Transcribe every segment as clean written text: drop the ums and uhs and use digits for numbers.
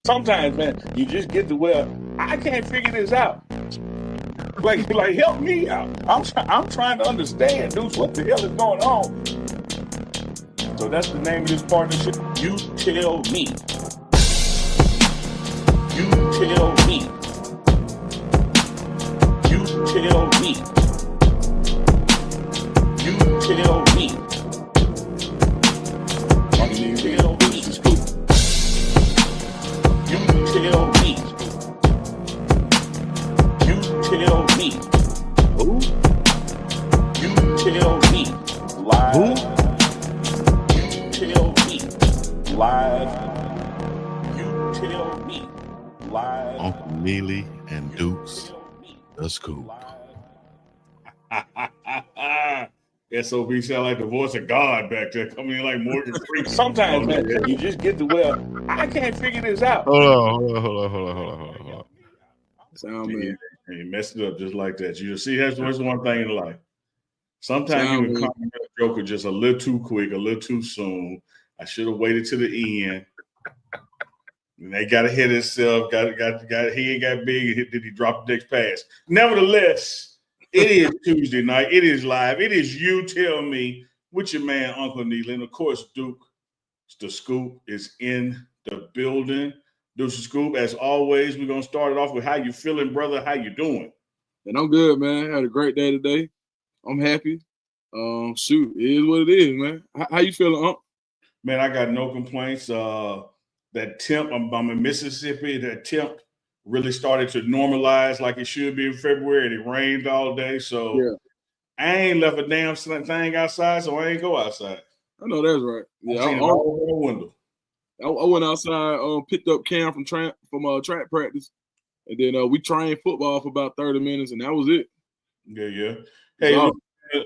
Sometimes, man, you just get to where I can't figure this out. Like help me out. I'm trying to understand, dudes, what the hell is going on? So that's the name of this partnership. You tell me. You tell me. You tell me. You tell me. You tell me. You tell me. You tell me. Who? You tell me. Live. Who? You tell me. Live. You tell me. Live. Uncle Neely and Dukes, the scoop. SOB sound like the voice of God back there coming in like Morgan Freeman. Sometimes, man, you just get to where I can't figure this out. Hold on. Sound man. He messed it up just like that. You see, that's one thing in life. Sometimes you can comment a joker just a little too quick, a little too soon. I should have waited to the end. And they got to hit himself. He ain't got big. Did he drop the next pass? Nevertheless, it is Tuesday night. It is live. It is You Tell Me with your man, Uncle Neely. And, of course, Duke, the scoop, is in the building. Duke, the scoop, as always, we're going to start it off with how you feeling, brother? How you doing? And I'm good, man. I had a great day today. I'm happy. Shoot, it is what it is, man. How you feeling, Unc? Man, I got no complaints. That temp, I'm in Mississippi. That temp really started to normalize like it should be in February. It rained all day, so yeah. I ain't left a damn thing outside, so I ain't go outside. I know that's right. Yeah, I went outside, picked up Cam from track practice, and then we trained football for about 30 minutes, and that was it. Yeah. Hey,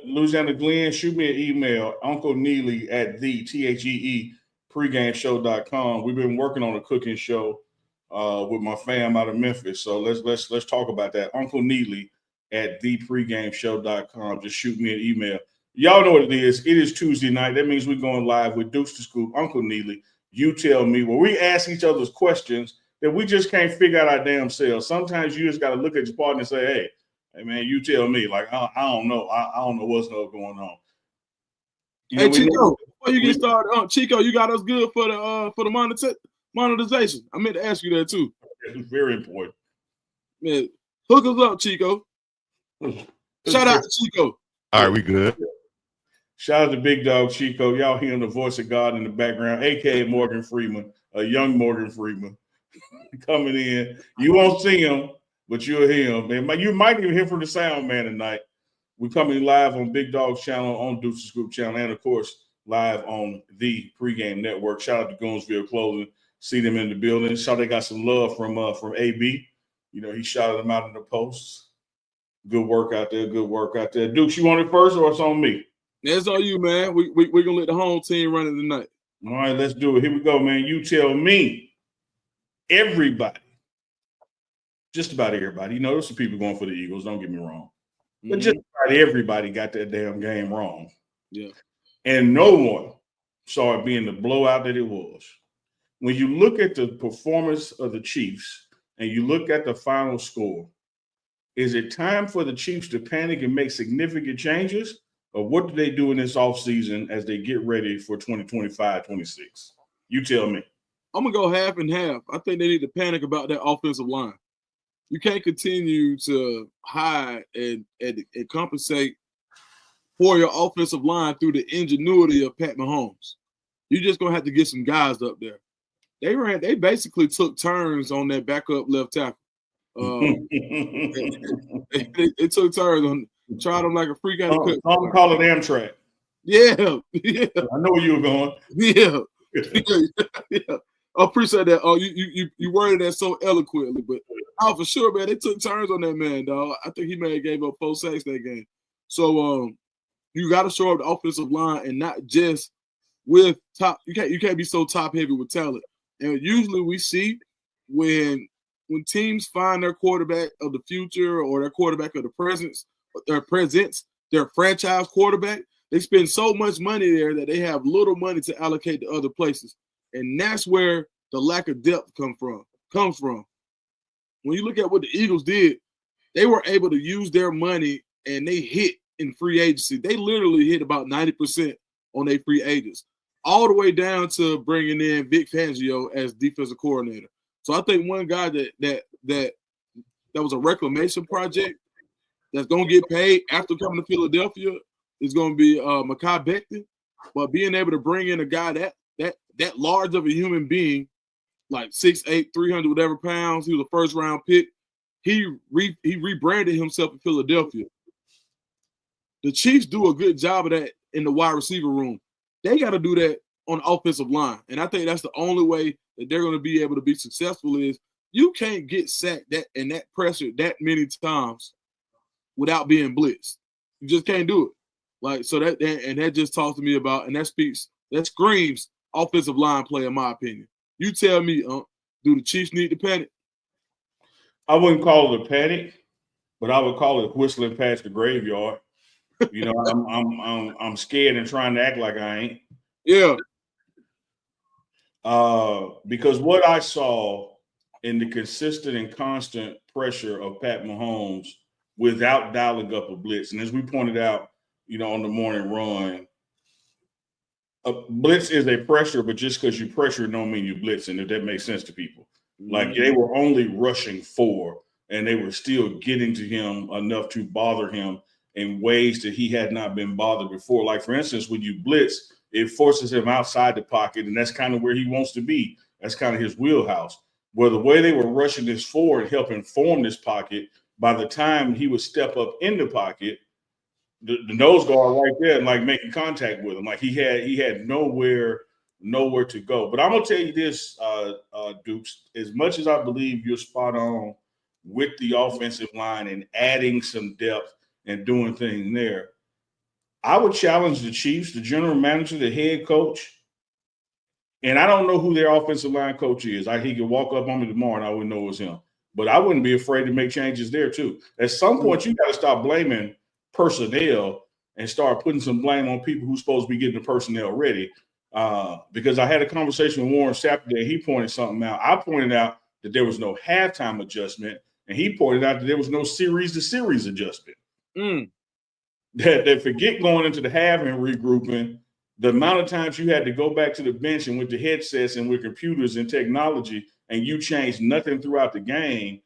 Louisiana Glenn, shoot me an email, Uncle Neely at the pregameshow.com. We've been working on a cooking show with my fam out of Memphis. So let's talk about that. Uncle Neely at thepregameshow.com. Just shoot me an email. Y'all know what it is. It is Tuesday night. That means we're going live with Dukes the Scoop, Uncle Neely. You tell me, where we ask each other's questions that we just can't figure out our damn selves. Sometimes you just got to look at your partner and say, hey man, you tell me. Like, I don't know. I don't know what's going on. Hey, Chico, before you get started, Chico, you got us good for the monetization. I meant to ask you that too. It's very important. Man, hook us up, Chico. Shout out to Chico. All right, we good. Shout out to Big Dog Chico. Y'all hearing the voice of God in the background, a.k.a. Morgan Freeman, a young Morgan Freeman coming in. You won't see him, but you'll hear him. Man, you might even hear from the sound man tonight. We're coming live on Big Dog's channel, on Dukes the Scoop channel, and, of course, live on the Pregame Network. Shout out to Goonsville Clothing. See them in the building. Shout out, they got some love from AB. You know, he shouted them out in the posts. Good work out there. Dukes, you want it first or it's on me? It's on you, man. We're going to let the home team run it tonight. All right, let's do it. Here we go, man. You tell me. Everybody. Just about everybody. You know, there's some people going for the Eagles. Don't get me wrong. But just about everybody got that damn game wrong. Yeah. And no one saw it being the blowout that it was. When you look at the performance of the Chiefs and you look at the final score, is it time for the Chiefs to panic and make significant changes? Or what do they do in this offseason as they get ready for 2025-26? You tell me. I'm going to go half and half. I think they need to panic about that offensive line. You can't continue to hide and compensate for your offensive line through the ingenuity of Pat Mahomes. You're just gonna have to get some guys up there. They basically took turns on that backup left tackle. They took turns on tried them like a freak out of cut. I'm calling Amtrak. Yeah. I know where you were going. Yeah. I appreciate that. Oh, you worded that so eloquently, but for sure, man, they took turns on that man, dog. I think he may have gave up 4 sacks that game. So you got to show up the offensive line and not just with top. You can't be so top heavy with talent. And usually we see when teams find their quarterback of the future or their quarterback of the presence, their franchise quarterback, they spend so much money there that they have little money to allocate to other places. And that's where the lack of depth come from. comes from. When you look at what the Eagles did, they were able to use their money and they hit in free agency. They literally hit about 90% on their free agents, all the way down to bringing in Vic Fangio as defensive coordinator. So I think one guy that was a reclamation project that's going to get paid after coming to Philadelphia is going to be Mekhi Becton. But being able to bring in a guy that large of a human being, like 6'8", 300 whatever pounds, he was a first round pick. He rebranded himself in Philadelphia. The Chiefs do a good job of that in the wide receiver room. They got to do that on the offensive line, and I think that's the only way that they're going to be able to be successful. Is you can't get sacked that pressure that many times without being blitzed. You just can't do it. Like, so that just talks to me about, and that screams offensive line play, in my opinion. You tell me, do the Chiefs need to panic? I wouldn't call it a panic, but I would call it whistling past the graveyard. You know, I'm scared and trying to act like I ain't. Yeah. Because what I saw in the consistent and constant pressure of Pat Mahomes without dialing up a blitz, and as we pointed out, you know, on the morning run, a blitz is a pressure, but just because you pressure don't mean you blitzing, if that makes sense to people. Like, they were only rushing 4, and they were still getting to him enough to bother him in ways that he had not been bothered before. Like, for instance, when you blitz, it forces him outside the pocket, and that's kind of where he wants to be. That's kind of his wheelhouse. Well, the way they were rushing this forward, helping form this pocket, by the time he would step up in the pocket, the nose guard right there and like making contact with him. Like, he had nowhere to go. But I'm gonna tell you this, Dukes, as much as I believe you're spot on with the offensive line and adding some depth and doing things there, I would challenge the Chiefs, the general manager, the head coach, and I don't know who their offensive line coach is. He could walk up on me tomorrow and I wouldn't know it was him. But I wouldn't be afraid to make changes there too. At some point, you got to stop blaming personnel and start putting some blame on people who's supposed to be getting the personnel ready. Because I had a conversation with Warren Saturday, and he pointed something out. I pointed out that there was no halftime adjustment, and he pointed out that there was no series-to-series adjustment. That forget going into the half and regrouping, the amount of times you had to go back to the bench and with the headsets and with computers and technology, and you changed nothing throughout the game,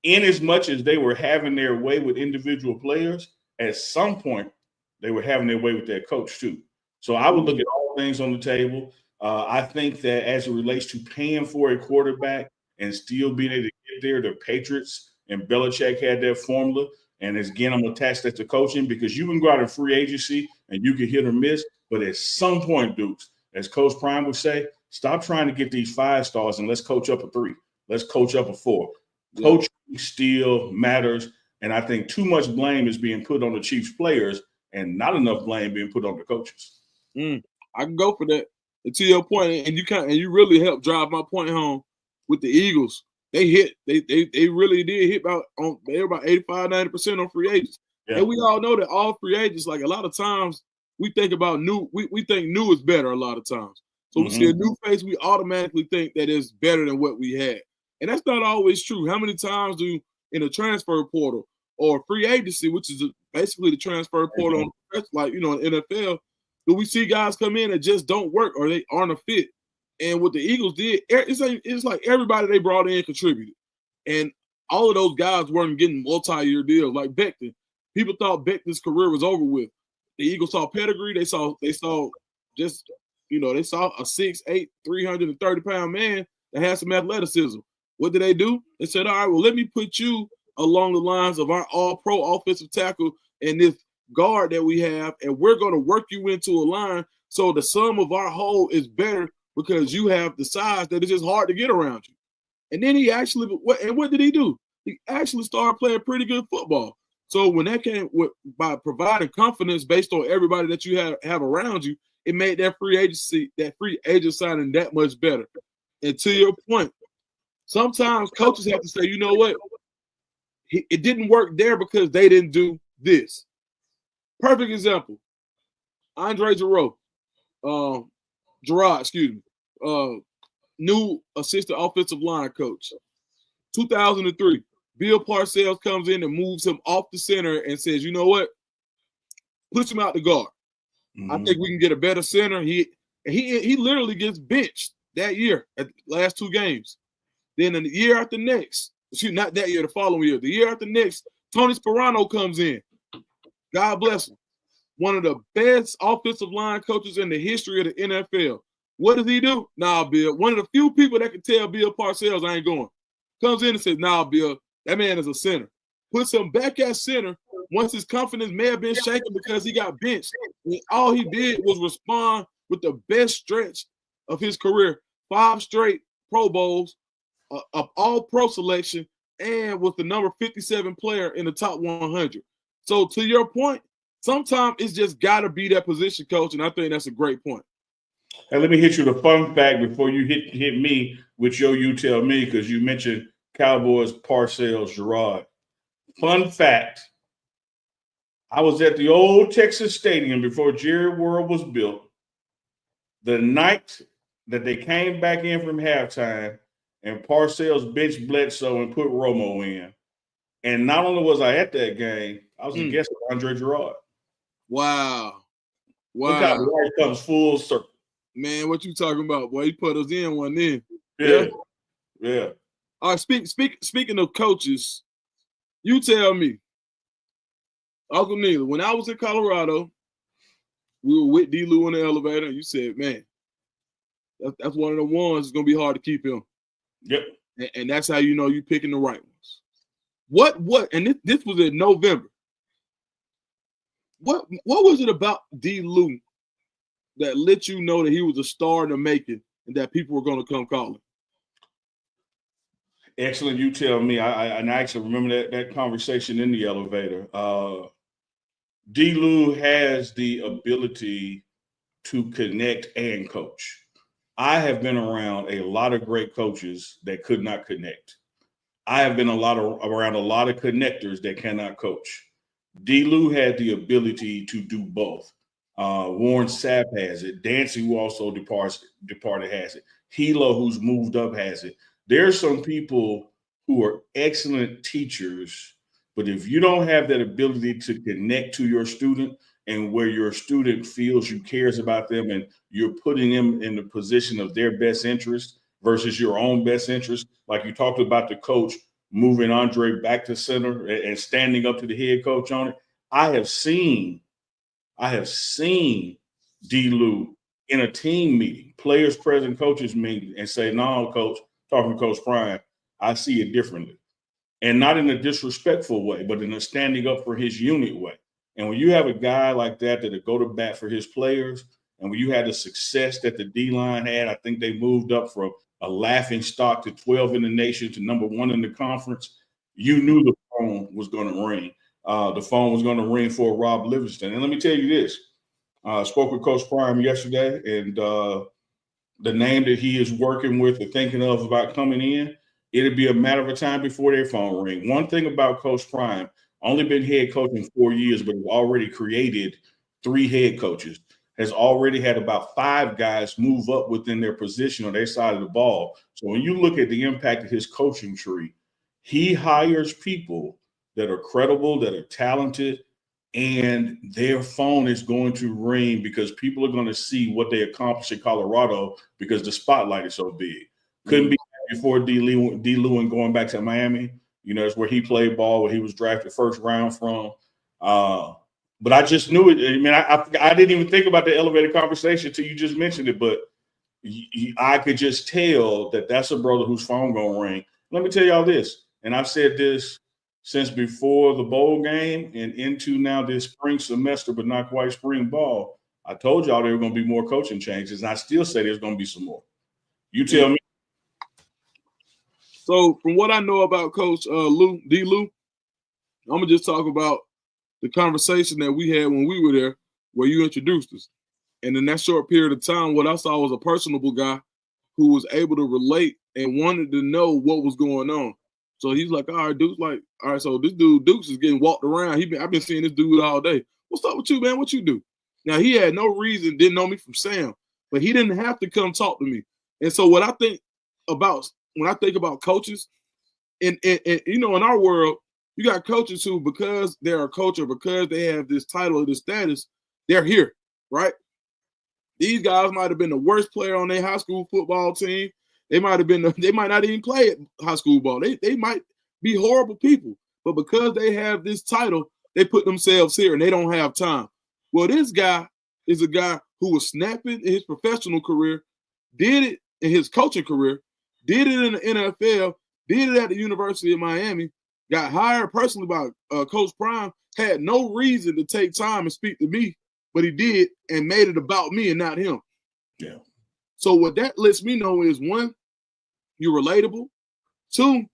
in as much as they were having their way with individual players, at some point they were having their way with their coach too. So I would look at all things on the table. I think that as it relates to paying for a quarterback and still being able to get there, the Patriots and Belichick had their formula. And again, I'm going to attach that to coaching, because you can go out in free agency and you can hit or miss. But at some point, Dukes, as Coach Prime would say, stop trying to get these 5 stars and let's coach up a 3. Let's coach up a 4. Yeah. Coaching still matters. And I think too much blame is being put on the Chiefs players and not enough blame being put on the coaches. I can go for that. And to your point, and you really helped drive my point home with the Eagles. They really did hit they were about 85-90% on free agents. Yeah. And we all know that all free agents, like, a lot of times we think about new, we think new is better a lot of times. So we see a new face, we automatically think that it's better than what we had. And that's not always true. How many times do in a transfer portal or free agency, which is basically the transfer portal, like, you know, in NFL, do we see guys come in that just don't work or they aren't a fit? And what the Eagles did, it's like everybody they brought in contributed. And all of those guys weren't getting multi-year deals. Like Becton, people thought Becton's career was over with. The Eagles saw pedigree. They saw just, you know, they saw a 6'8", 330-pound man that had some athleticism. What did they do? They said, all right, well, let me put you along the lines of our all-pro offensive tackle and this guard that we have, and we're going to work you into a line so the sum of our whole is better because you have the size that it's just hard to get around you. And then what did he do? He actually started playing pretty good football. So when that came by providing confidence based on everybody that you have around you, it made that free agent signing that much better. And to your point, sometimes coaches have to say, you know what? It didn't work there because they didn't do this. Perfect example. Andre Gerard, new assistant offensive line coach. 2003, Bill Parcells comes in and moves him off the center and says, you know what? Push him out the guard. I think we can get a better center. He literally gets benched that year at the last 2 games. Then in the year after next, not that year, the following year, the year after next, Tony Sperano comes in. God bless him. One of the best offensive line coaches in the history of the NFL. What does he do? Nah, Bill. One of the few people that can tell Bill Parcells I ain't going. Comes in and says, nah, Bill, that man is a center. Puts him back at center once his confidence may have been shaken because he got benched. And all he did was respond with the best stretch of his career. 5 straight Pro Bowls, of all-pro selection, and with the number 57 player in the top 100. So to your point, sometimes it's just got to be that position coach, and I think that's a great point. And let me hit you the fun fact before you hit me with your you tell me, because you mentioned Cowboys, Parcells, Gerard. Fun fact, I was at the old Texas Stadium before Jerry World was built. The night that they came back in from halftime and Parcells benched Bledsoe and put Romo in. And not only was I at that game, I was a guest of Andre Gerard. Wow. Look how life comes full circle. Man, what you talking about, boy? You put us in one then. Yeah. All right, speaking of coaches, you tell me, Uncle Neely, when I was in Colorado, we were with D. Lou in the elevator, and you said, man, that's one of the ones that's going to be hard to keep him. Yep. And that's how you know you're picking the right ones. What? And this was in November. What was it about D. Lou that let you know that he was a star in the making and that people were going to come calling? Excellent. You tell me. I actually remember that conversation in the elevator. D. Lou has the ability to connect and coach. I have been around a lot of great coaches that could not connect. I have been around a lot of connectors that cannot coach. D. Lou had the ability to do both. Warren Sapp has it. Dancy, who also departed, has it. Hilo, who's moved up, has it. There are some people who are excellent teachers, but if you don't have that ability to connect to your student and where your student feels you cares about them and you're putting them in the position of their best interest versus your own best interest, like you talked about the coach moving Andre back to center and standing up to the head coach on it. I have seen D. Lou in a team meeting, players present, coaches meeting, and say, no, coach, talking to Coach Prime, I see it differently. And not in a disrespectful way, but in a standing up for his unit way. And when you have a guy like that that'll go to bat for his players, and when you had the success that the D-line had, I think they moved up from a laughing stock to 12 in the nation to number 1 in the conference, you knew the phone was going to ring. The phone was going to ring for Rob Livingston. And let me tell you this. I spoke with Coach Prime yesterday, and the name that he is working with or thinking of about coming in, it'll be a matter of time before their phone ring. One thing about Coach Prime, only been head coaching 4 years, but has already created 3 head coaches, has already had about 5 guys move up within their position on their side of the ball. So when you look at the impact of his coaching tree, he hires people that are credible, that are talented, and their phone is going to ring because people are going to see what they accomplished in Colorado because the spotlight is so big. Couldn't be before D. Lou and going back to Miami. You know, that's where he played ball, where he was drafted first round from. But I just knew it. I mean, I didn't even think about the elevated conversation until you just mentioned it. But I could just tell that that's a brother whose phone going to ring. Let me tell y'all this, and I've said this since before the bowl game and into now this spring semester, but not quite spring ball. I told y'all there were going to be more coaching changes, and I still say there's going to be some more. You tell me. So from what I know about Coach D. Lou, I'm going to just talk about the conversation that we had when we were there where you introduced us. And in that short period of time, what I saw was a personable guy who was able to relate and wanted to know what was going on. So he's like, all right, Duke's like, all right, so this dude, Dukes, is getting walked around. I've been seeing this dude all day. What's up with you, man? What you do? Now, he had no reason, didn't know me from Sam, but he didn't have to come talk to me. And so what I think about when I think about coaches, And you know, in our world, you got coaches who, because they're a coach or because they have this title or this status, they're here, right? These guys might have been the worst player on their high school football team. They might not even play at high school ball. They might be horrible people, but because they have this title, they put themselves here and they don't have time. Well, this guy is a guy who was snapping in his professional career, did it in his coaching career, did it in the NFL, did it at the University of Miami, got hired personally by Coach Prime, had no reason to take time and speak to me, but he did and made it about me and not him. Yeah. So what that lets me know is, one, you're relatable. Two,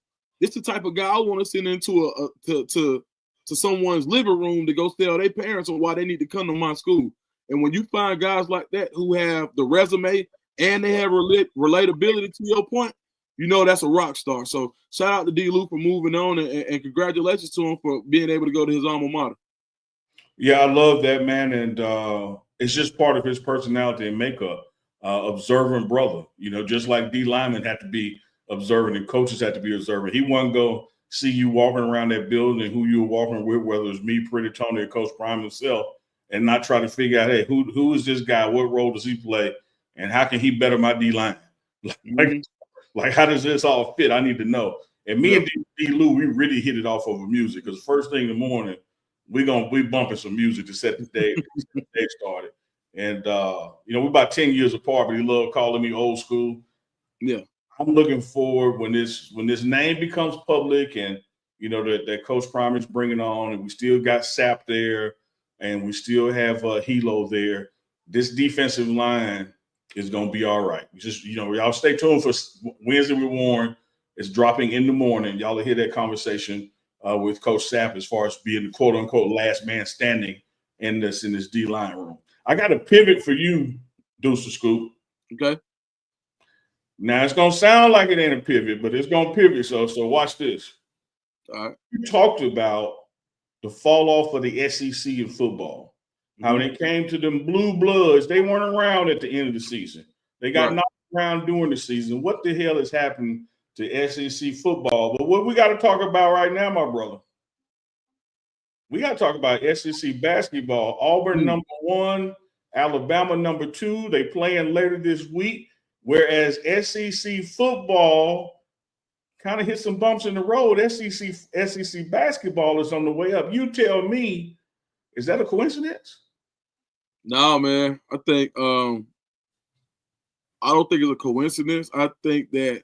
it's the type of guy I want to send into to someone's living room to go tell their parents on why they need to come to my school. And when you find guys like that who have the resume and they have relatability, to your point, you know that's a rock star. So shout out to D-Lou for moving on, and congratulations to him for being able to go to his alma mater. Yeah, I love that, man. And it's just part of his personality and makeup. Observant brother, you know, just like D linemen had to be observant and coaches had to be observant. He wouldn't go see you walking around that building and who you were walking with, whether it's me, Pretty Tony, or Coach Prime himself, and not try to figure out, hey, who is this guy? What role does he play? And how can he better my D line? Like, how does this all fit? I need to know. And me and D Lou, we really hit it off over music, because first thing in the morning, we bumping some music to set the day, the day started. And you know, we're about 10 years apart, but he loved calling me old school. Yeah. I'm looking forward when this name becomes public, and you know that Coach Prime is bringing on, and we still got Sapp there, and we still have Hilo there. This defensive line is going to be all right. Just, you know, y'all stay tuned for Wednesday with Warren. It's dropping in the morning. Y'all will hear that conversation with Coach Sapp as far as being the quote unquote last man standing in this D line room. I got a pivot for you, Deuce to Scoop. Okay. Now it's gonna sound like it ain't a pivot, but it's gonna pivot. So watch this. All right. You talked about the fall off of the SEC in football. How when it came to them blue bloods, they weren't around at the end of the season. They got knocked around during the season. What the hell has happened to SEC football? But what we got to talk about right now, my brother, we got to talk about SEC basketball. Auburn number 1, Alabama number 2. They playing later this week. Whereas SEC football kind of hit some bumps in the road. SEC basketball is on the way up. You tell me, is that a coincidence? No, man. I think I don't think it's a coincidence. I think that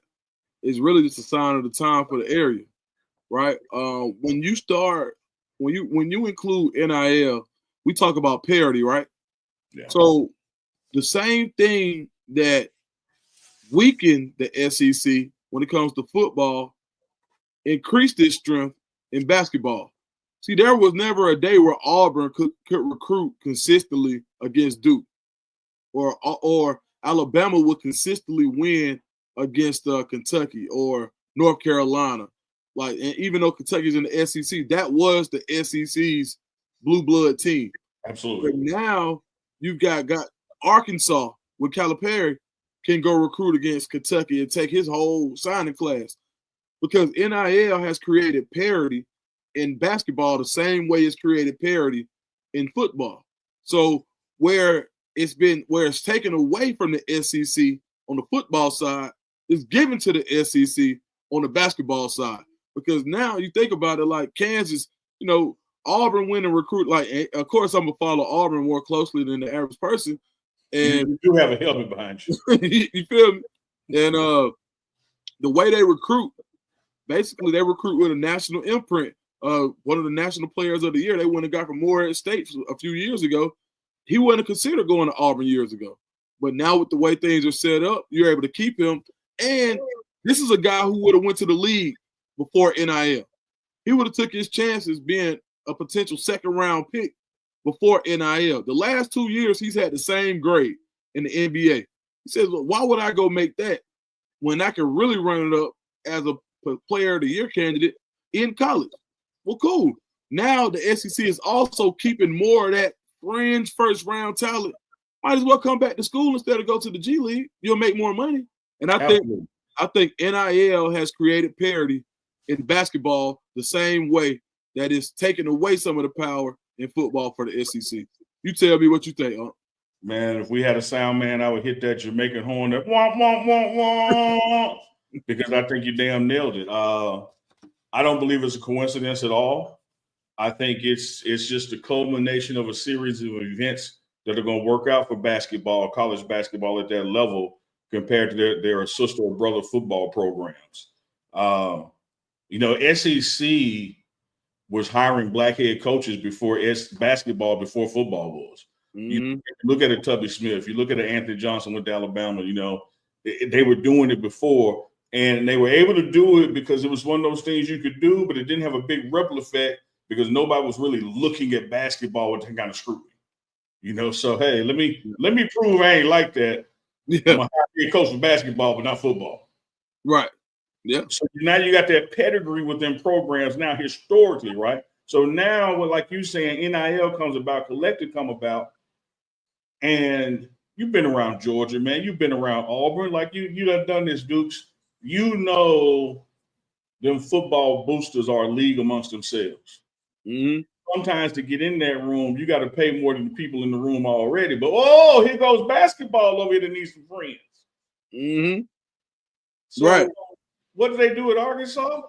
it's really just a sign of the time for the area, right? When you include NIL, we talk about parity, right? Yeah. So the same thing that weakened the SEC when it comes to football increased its strength in basketball. See, there was never a day where Auburn could recruit consistently against Duke, or Alabama would consistently win against Kentucky or North Carolina. Like, and even though Kentucky's in the SEC, that was the SEC's blue blood team. Absolutely. But now you've got Arkansas with Calipari can go recruit against Kentucky and take his whole signing class, because NIL has created parity in basketball the same way it's created parity in football. So where it's taken away from the SEC on the football side, is given to the SEC on the basketball side. Because now you think about it, like Kansas, you know, Auburn went and recruit. Like, of course, I'm gonna follow Auburn more closely than the average person. And you do have a helmet behind you. You feel me? And the way they recruit, basically they recruit with a national imprint. One of the national players of the year they went and got from Morehead State a few years ago. He wasn't considered going to Auburn years ago. But now with the way things are set up, you're able to keep him. And this is a guy who would have went to the league before NIL. He would have took his chances being a potential second-round pick before NIL. The last 2 years, he's had the same grade in the NBA. He says, well, why would I go make that when I can really run it up as a player of the year candidate in college? Well, cool. Now the SEC is also keeping more of that fringe first-round talent. Might as well come back to school instead of go to the G League. You'll make more money. And I think NIL has created parity in basketball the same way that is taking away some of the power in football for the SEC. You tell me what you think, huh? Man, if we had a sound man, I would hit that Jamaican horn that womp, womp, womp, womp, because I think you damn nailed it. I don't believe it's a coincidence at all. I think it's just a culmination of a series of events that are going to work out for basketball, college basketball at that level compared to their sister or brother football programs. SEC was hiring black head coaches before basketball, before football was. You look at a Tubby Smith, you look at an Anthony Johnson with Alabama, they were doing it before, and they were able to do it because it was one of those things you could do, but it didn't have a big ripple effect because nobody was really looking at basketball with that kind of scrutiny. So hey, let me prove I ain't like that. Yeah. I'm a high coach for basketball, but not football. Right. Yeah. So now you got that pedigree within programs now historically, right? So now, like you saying, NIL comes about, collective come about, and you've been around Georgia, man. You've been around Auburn. Like you have done this, Dukes. Them football boosters are a league amongst themselves. Sometimes to get in that room, you got to pay more than the people in the room already. But here goes basketball over here that needs some friends. So, right. What do they do at Arkansas?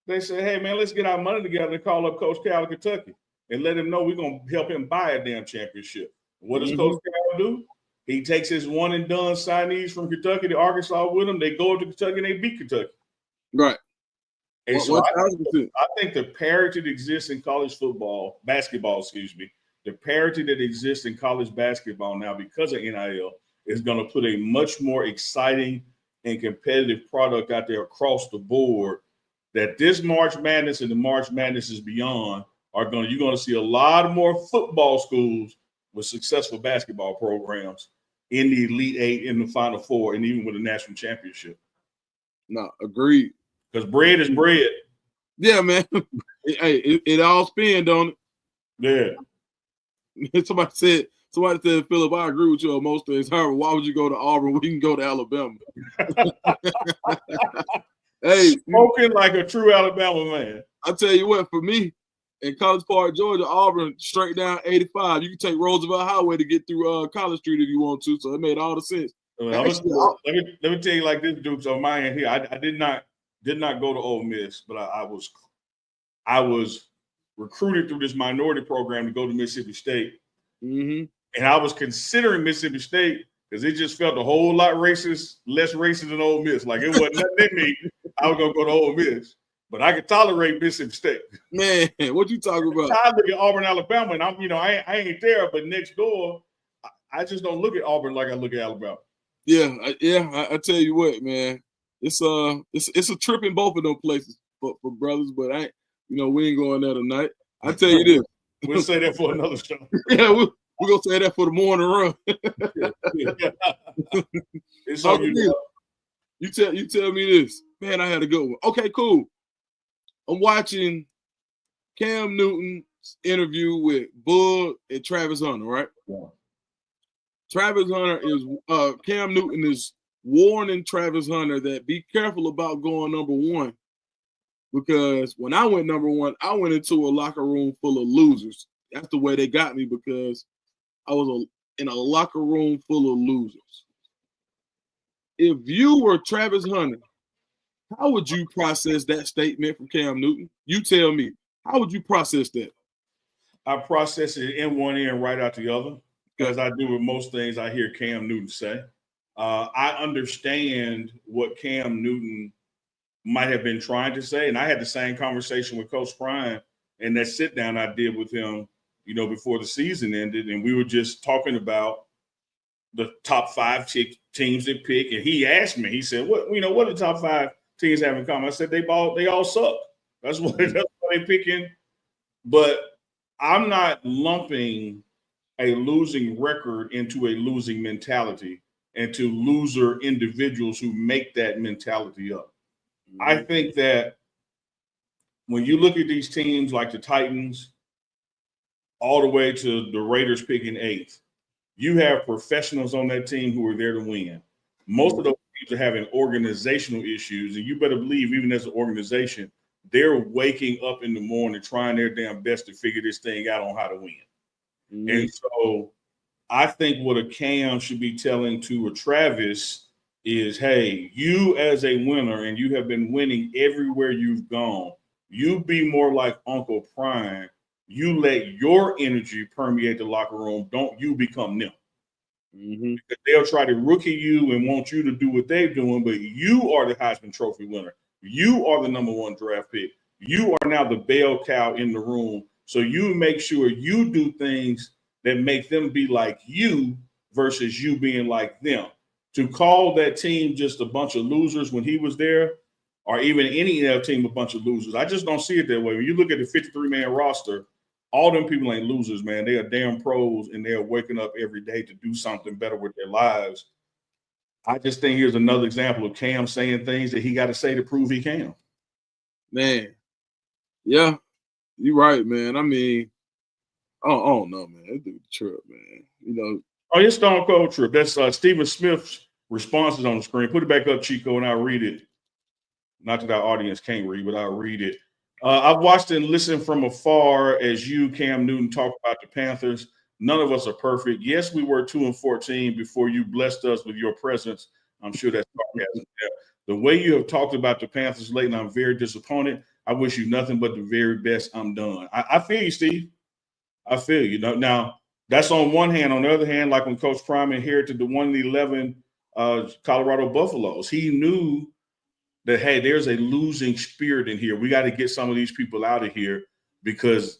They say, hey, man, let's get our money together and call up Coach Cal of Kentucky and let him know we're going to help him buy a damn championship. What does Coach Cal do? He takes his one and done signees from Kentucky to Arkansas with him. They go to Kentucky and they beat Kentucky. Right. And so I think the parity that exists in college basketball, the parity that exists in college basketball now because of NIL is going to put a much more exciting and competitive product out there across the board that this March Madness and the March Madness is beyond you're going to see a lot more football schools with successful basketball programs in the Elite Eight, in the Final Four, and even with a national championship. No, agreed. Because bread is bread. Yeah, man. It all spin, don't it? Yeah. Somebody said, Philip, I agree with you on most things. However, why would you go to Auburn? We can go to Alabama. Hey, spoken like a true Alabama man. I tell you what, for me, in College Park, Georgia, Auburn, straight down 85. You can take Roosevelt Highway to get through College Street if you want to. So it made all the sense. Let me tell you like this, Dukes, on my end here. I did not go to Ole Miss, but I was recruited through this minority program to go to Mississippi State. And I was considering Mississippi State because it just felt a whole lot less racist than Ole Miss. Like it wasn't nothing in me. I was gonna go to Ole Miss, but I could tolerate Mississippi State. Man, what you talking about? I look at Auburn, Alabama, and I ain't there, but next door, I just don't look at Auburn like I look at Alabama. Yeah, I tell you what, man, it's a trip in both of them places for brothers, but we ain't going there tonight. I tell you this, we'll say that for another show. Yeah, we're gonna say that for the morning run. It's on you. You tell me this, man. I had a good one. Okay, cool. I'm watching Cam Newton's interview with Bull and Travis Hunter, right? Yeah. Travis Hunter Cam Newton is warning Travis Hunter that be careful about going number one, because when I went number one, I went into a locker room full of losers. That's the way they got me, because I was in a locker room full of losers. If you were Travis Hunter, how would you process that statement from Cam Newton? You tell me. How would you process that? I process it in one ear and right out the other, because I do with most things I hear Cam Newton say. I understand what Cam Newton might have been trying to say, and I had the same conversation with Coach Prime and that sit down I did with him, before the season ended, and we were just talking about the top 5 teams that pick, and he asked me, he said, "What what do the top 5 teams have in common?" I said, they all suck. That's why they picking. But I'm not lumping a losing record into a losing mentality and to loser individuals who make that mentality up. I think that when you look at these teams like the Titans, all the way to the Raiders picking 8th, you have professionals on that team who are there to win. Most of those teams are having organizational issues, and you better believe, even as an organization, they're waking up in the morning trying their damn best to figure this thing out on how to win. Mm-hmm. And so I think what a Cam should be telling to a Travis is, hey, you as a winner, and you have been winning everywhere you've gone, you be more like Uncle Prime. You let your energy permeate the locker room. Don't you become them. Mm-hmm. Because they'll try to rookie you and want you to do what they're doing, but you are the Heisman Trophy winner. You are the #1 draft pick. You are now the bell cow in the room. So you make sure you do things that make them be like you versus you being like them. To call that team just a bunch of losers when he was there, or even any other team a bunch of losers, I just don't see it that way. When you look at the 53-man roster, all them people ain't losers, man. They are damn pros, and they're waking up every day to do something better with their lives. I just think here's another example of Cam saying things that he got to say to prove he can. Man, yeah, you're right, man. I mean, I don't know, man. That dude trip, man. You know. Oh, it's Stone Cold trip. That's Stephen Smith's responses on the screen. Put it back up, Chico, and I'll read it. Not that our audience can't read, but I'll read it. I've watched and listened from afar as you, Cam Newton, talk about the Panthers. None of us are perfect. Yes, we were 2-14 before you blessed us with your presence. I'm sure that's sarcasm. The way you have talked about the Panthers lately, I'm very disappointed. I wish you nothing but the very best. I'm done. I feel you, Steve. I feel you. Now, that's on one hand. On the other hand, like when Coach Prime inherited the 1-11 Colorado Buffaloes, he knew that, hey, there's a losing spirit in here. We got to get some of these people out of here, because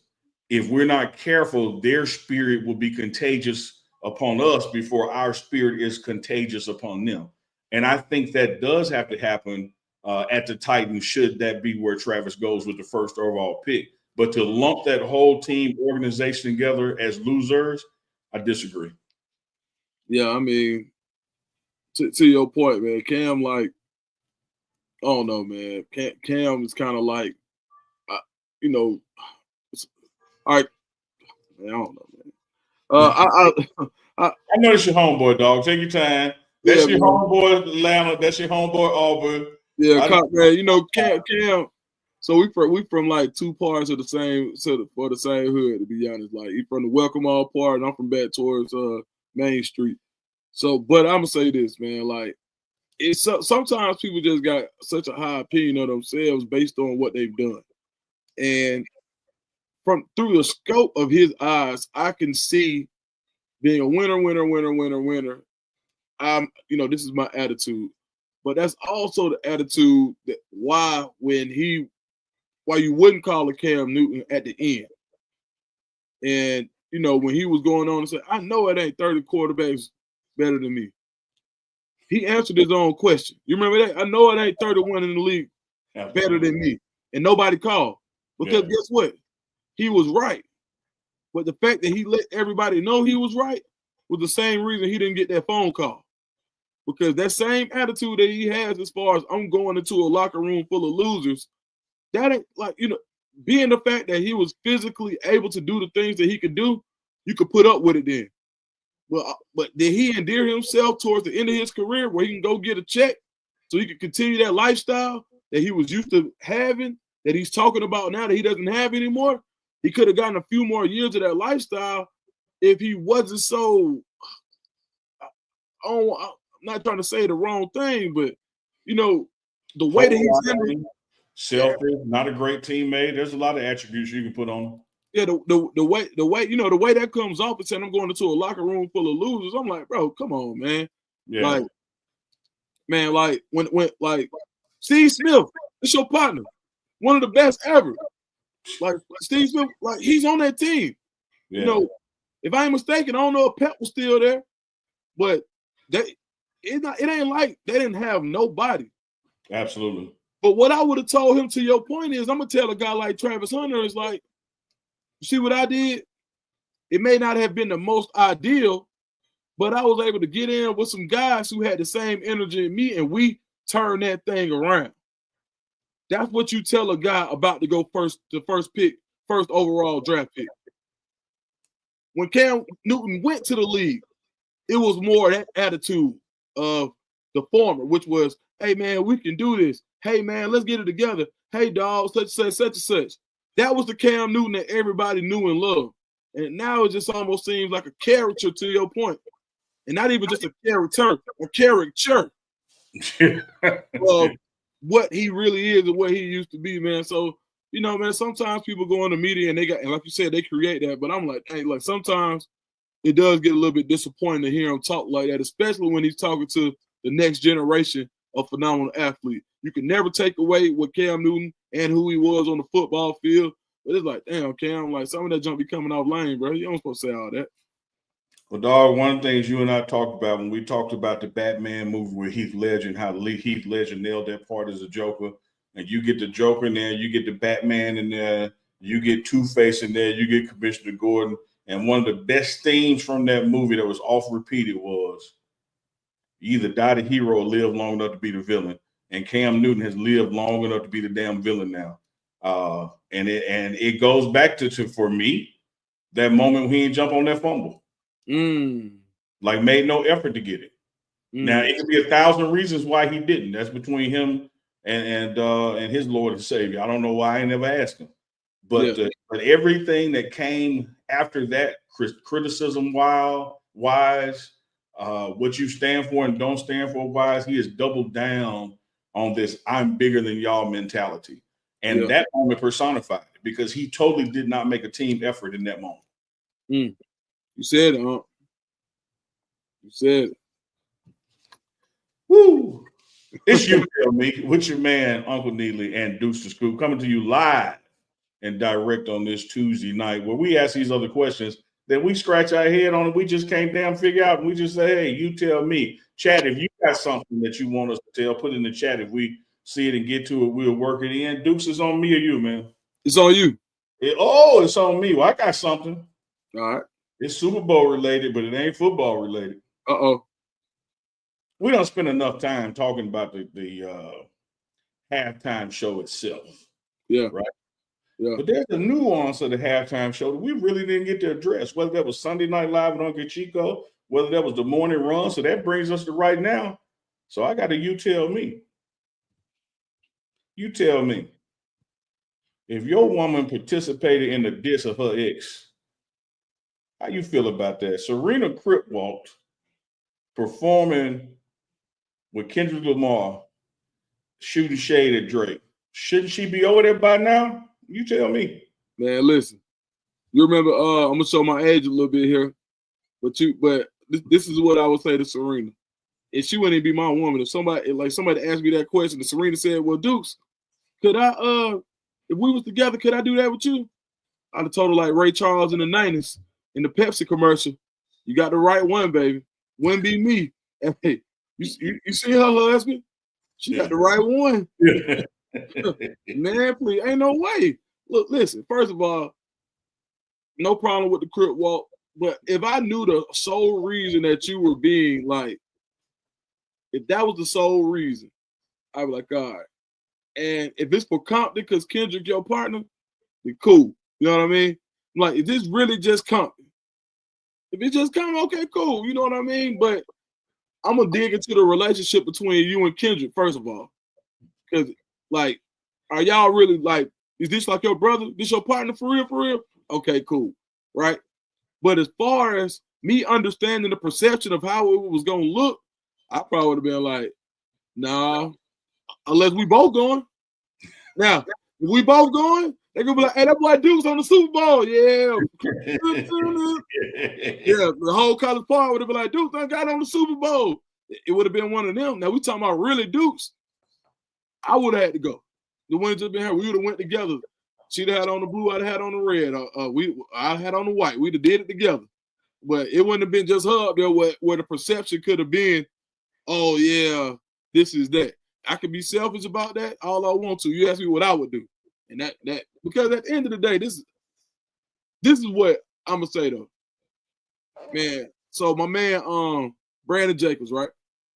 if we're not careful, their spirit will be contagious upon us before our spirit is contagious upon them. And I think that does have to happen at the Titans, should that be where Travis goes with the first overall pick. But to lump that whole team organization together as losers, I disagree. Yeah, I mean, to your point, man, Cam, like, I don't know, man. Cam is kind of like, you know, all right. Man, I don't know, man. I know it's your homeboy, dog. Take your time. That's your homeboy, Atlanta. That's your homeboy, Auburn. Yeah, man. You know, Cam. So we from like two parts of the same for the same hood. To be honest, like he from the Welcome All part, and I'm from back towards Main Street. So, but I'm gonna say this, man. Like, it's sometimes people just got such a high opinion of themselves based on what they've done, and through the scope of his eyes, I can see being a winner. This is my attitude, but that's also the attitude that why you wouldn't call a Cam Newton at the end. And, you know, when he was going on and said, I know it ain't 30 quarterbacks better than me. He answered his own question. You remember that? I know it ain't 31 in the league better than me. And nobody called. Because guess what? He was right. But the fact that he let everybody know he was right was the same reason he didn't get that phone call. Because that same attitude that he has as far as I'm going into a locker room full of losers, that ain't like, you know, being the fact that he was physically able to do the things that he could do, you could put up with it then. But did he endear himself towards the end of his career where he can go get a check so he could continue that lifestyle that he was used to having, that he's talking about now that he doesn't have anymore? He could have gotten a few more years of that lifestyle if he wasn't so, I'm not trying to say the wrong thing, but, you know, the way that he's handling, selfish, not a great teammate. There's a lot of attributes you can put on him. Yeah, the way the way that comes off and saying I'm going into a locker room full of losers, I'm like, bro, come on, man. Yeah. Like, man, like when like Steve Smith, it's your partner, one of the best ever. Like Steve Smith, like he's on that team. Yeah. You know, if I ain't mistaken, I don't know if Pep was still there, but it ain't like they didn't have nobody. Absolutely. But what I would have told him, to your point, is I'm gonna tell a guy like Travis Hunter is like, you see what I did? It may not have been the most ideal, but I was able to get in with some guys who had the same energy as me, and we turned that thing around. That's what you tell a guy about to go first overall draft pick. When Cam Newton went to the league, it was more that attitude of the former, which was, hey, man, we can do this. Hey, man, let's get it together. hey, dog, such and such. That was the Cam Newton that everybody knew and loved. And now it just almost seems like a caricature to your point. And not even just a caricature of what he really is and what he used to be, man. So, man, sometimes people go on the media and and like you said, they create that. But I'm like, hey, like sometimes it does get a little bit disappointing to hear him talk like that, especially when he's talking to the next generation of phenomenal athlete. You can never take away what Cam Newton and who he was on the football field. But it's like, damn, Cam, like some of that junk be coming off lane, bro. You don't supposed to say all that. Well, dog, one of the things you and I talked about when we talked about the Batman movie with Heath Ledger, how Heath Ledger nailed that part as a Joker. And you get the Joker in there, you get the Batman in there, you get Two-Face in there, you get Commissioner Gordon. And one of the best themes from that movie that was oft repeated was you either die the hero or live long enough to be the villain. And Cam Newton has lived long enough to be the damn villain now. And it goes back to for me, that moment when he didn't jump on that fumble. Like made no effort to get it. Now it could be 1,000 reasons why he didn't. That's between him and his Lord and Savior. I don't know why I never asked him. But everything that came after that, criticism wise, what you stand for and don't stand for wise, he has doubled down on this I'm bigger than y'all mentality. And that moment personified it because he totally did not make a team effort in that moment. You said it, huh? You said it. Woo! It's You Tell Me with your man, Uncle Neely and Deuce the Scoop coming to you live and direct on this Tuesday night where we ask these other questions that we scratch our head on and we just can't damn figure out. And we just say, hey, you tell me. Chat, if you got something that you want us to tell, put it in the chat. If we see it and get to it, we'll work it in. Dukes, is on me or you, man? It's on you. It's on me. Well, I got something. All right. It's Super Bowl related, but it ain't football related. Uh-oh. We don't spend enough time talking about the halftime show itself. Yeah. Right? Yeah. But there's a nuance of the halftime show that we really didn't get to address, whether that was Sunday Night Live with Uncle Chico, whether that was the morning run. So that brings us to right now. So I got a you tell me. You tell me. If your woman participated in the diss of her ex, how you feel about that? Serena Cripwalk performing with Kendrick Lamar, shooting shade at Drake. Shouldn't she be over there by now? You tell me. Man, listen. You remember, I'm gonna show my age a little bit here, but this is what I would say to Serena. If she wouldn't be my woman, if somebody asked me that question, and Serena said, well, Dukes, could I if we was together, could I do that with you? I'd have told her like Ray Charles in the 90s in the Pepsi commercial. You got the right one, baby. Wouldn't be me. Hey, you see her husband? She got the right one. Man, please, ain't no way. Look, listen, first of all, no problem with the Crip walk, but if I knew the sole reason that you were being like, if that was the sole reason, I'd be like, all right. And if it's for Compton because Kendrick your partner, then cool. You know what I mean? Like, is this really just Compton? If it's just Compton, okay, cool. You know what I mean? But I'm gonna dig into the relationship between you and Kendrick, first of all. Because, like, are y'all really like, is this like your brother? This your partner for real, for real? Okay, cool. Right? But as far as me understanding the perception of how it was gonna look, I probably would have been like, nah, unless we both going. Now, if we both going, they're gonna be like, hey, that boy Duke's on the Super Bowl. Yeah. Yeah, the whole college park would have been like, Duke done got on the Super Bowl. It would have been one of them. Now we talking about really Dukes. I would have had to go. The one just been here, we would have went together. She'd have had on the blue, I'd have had on the red. I had on the white. We'd have did it together. But it wouldn't have been just her up there where the perception could have been, oh yeah, this is that. I could be selfish about that all I want to. You ask me what I would do. And that because at the end of the day, this is what I'm gonna say though. Man, so my man Brandon Jacobs, right?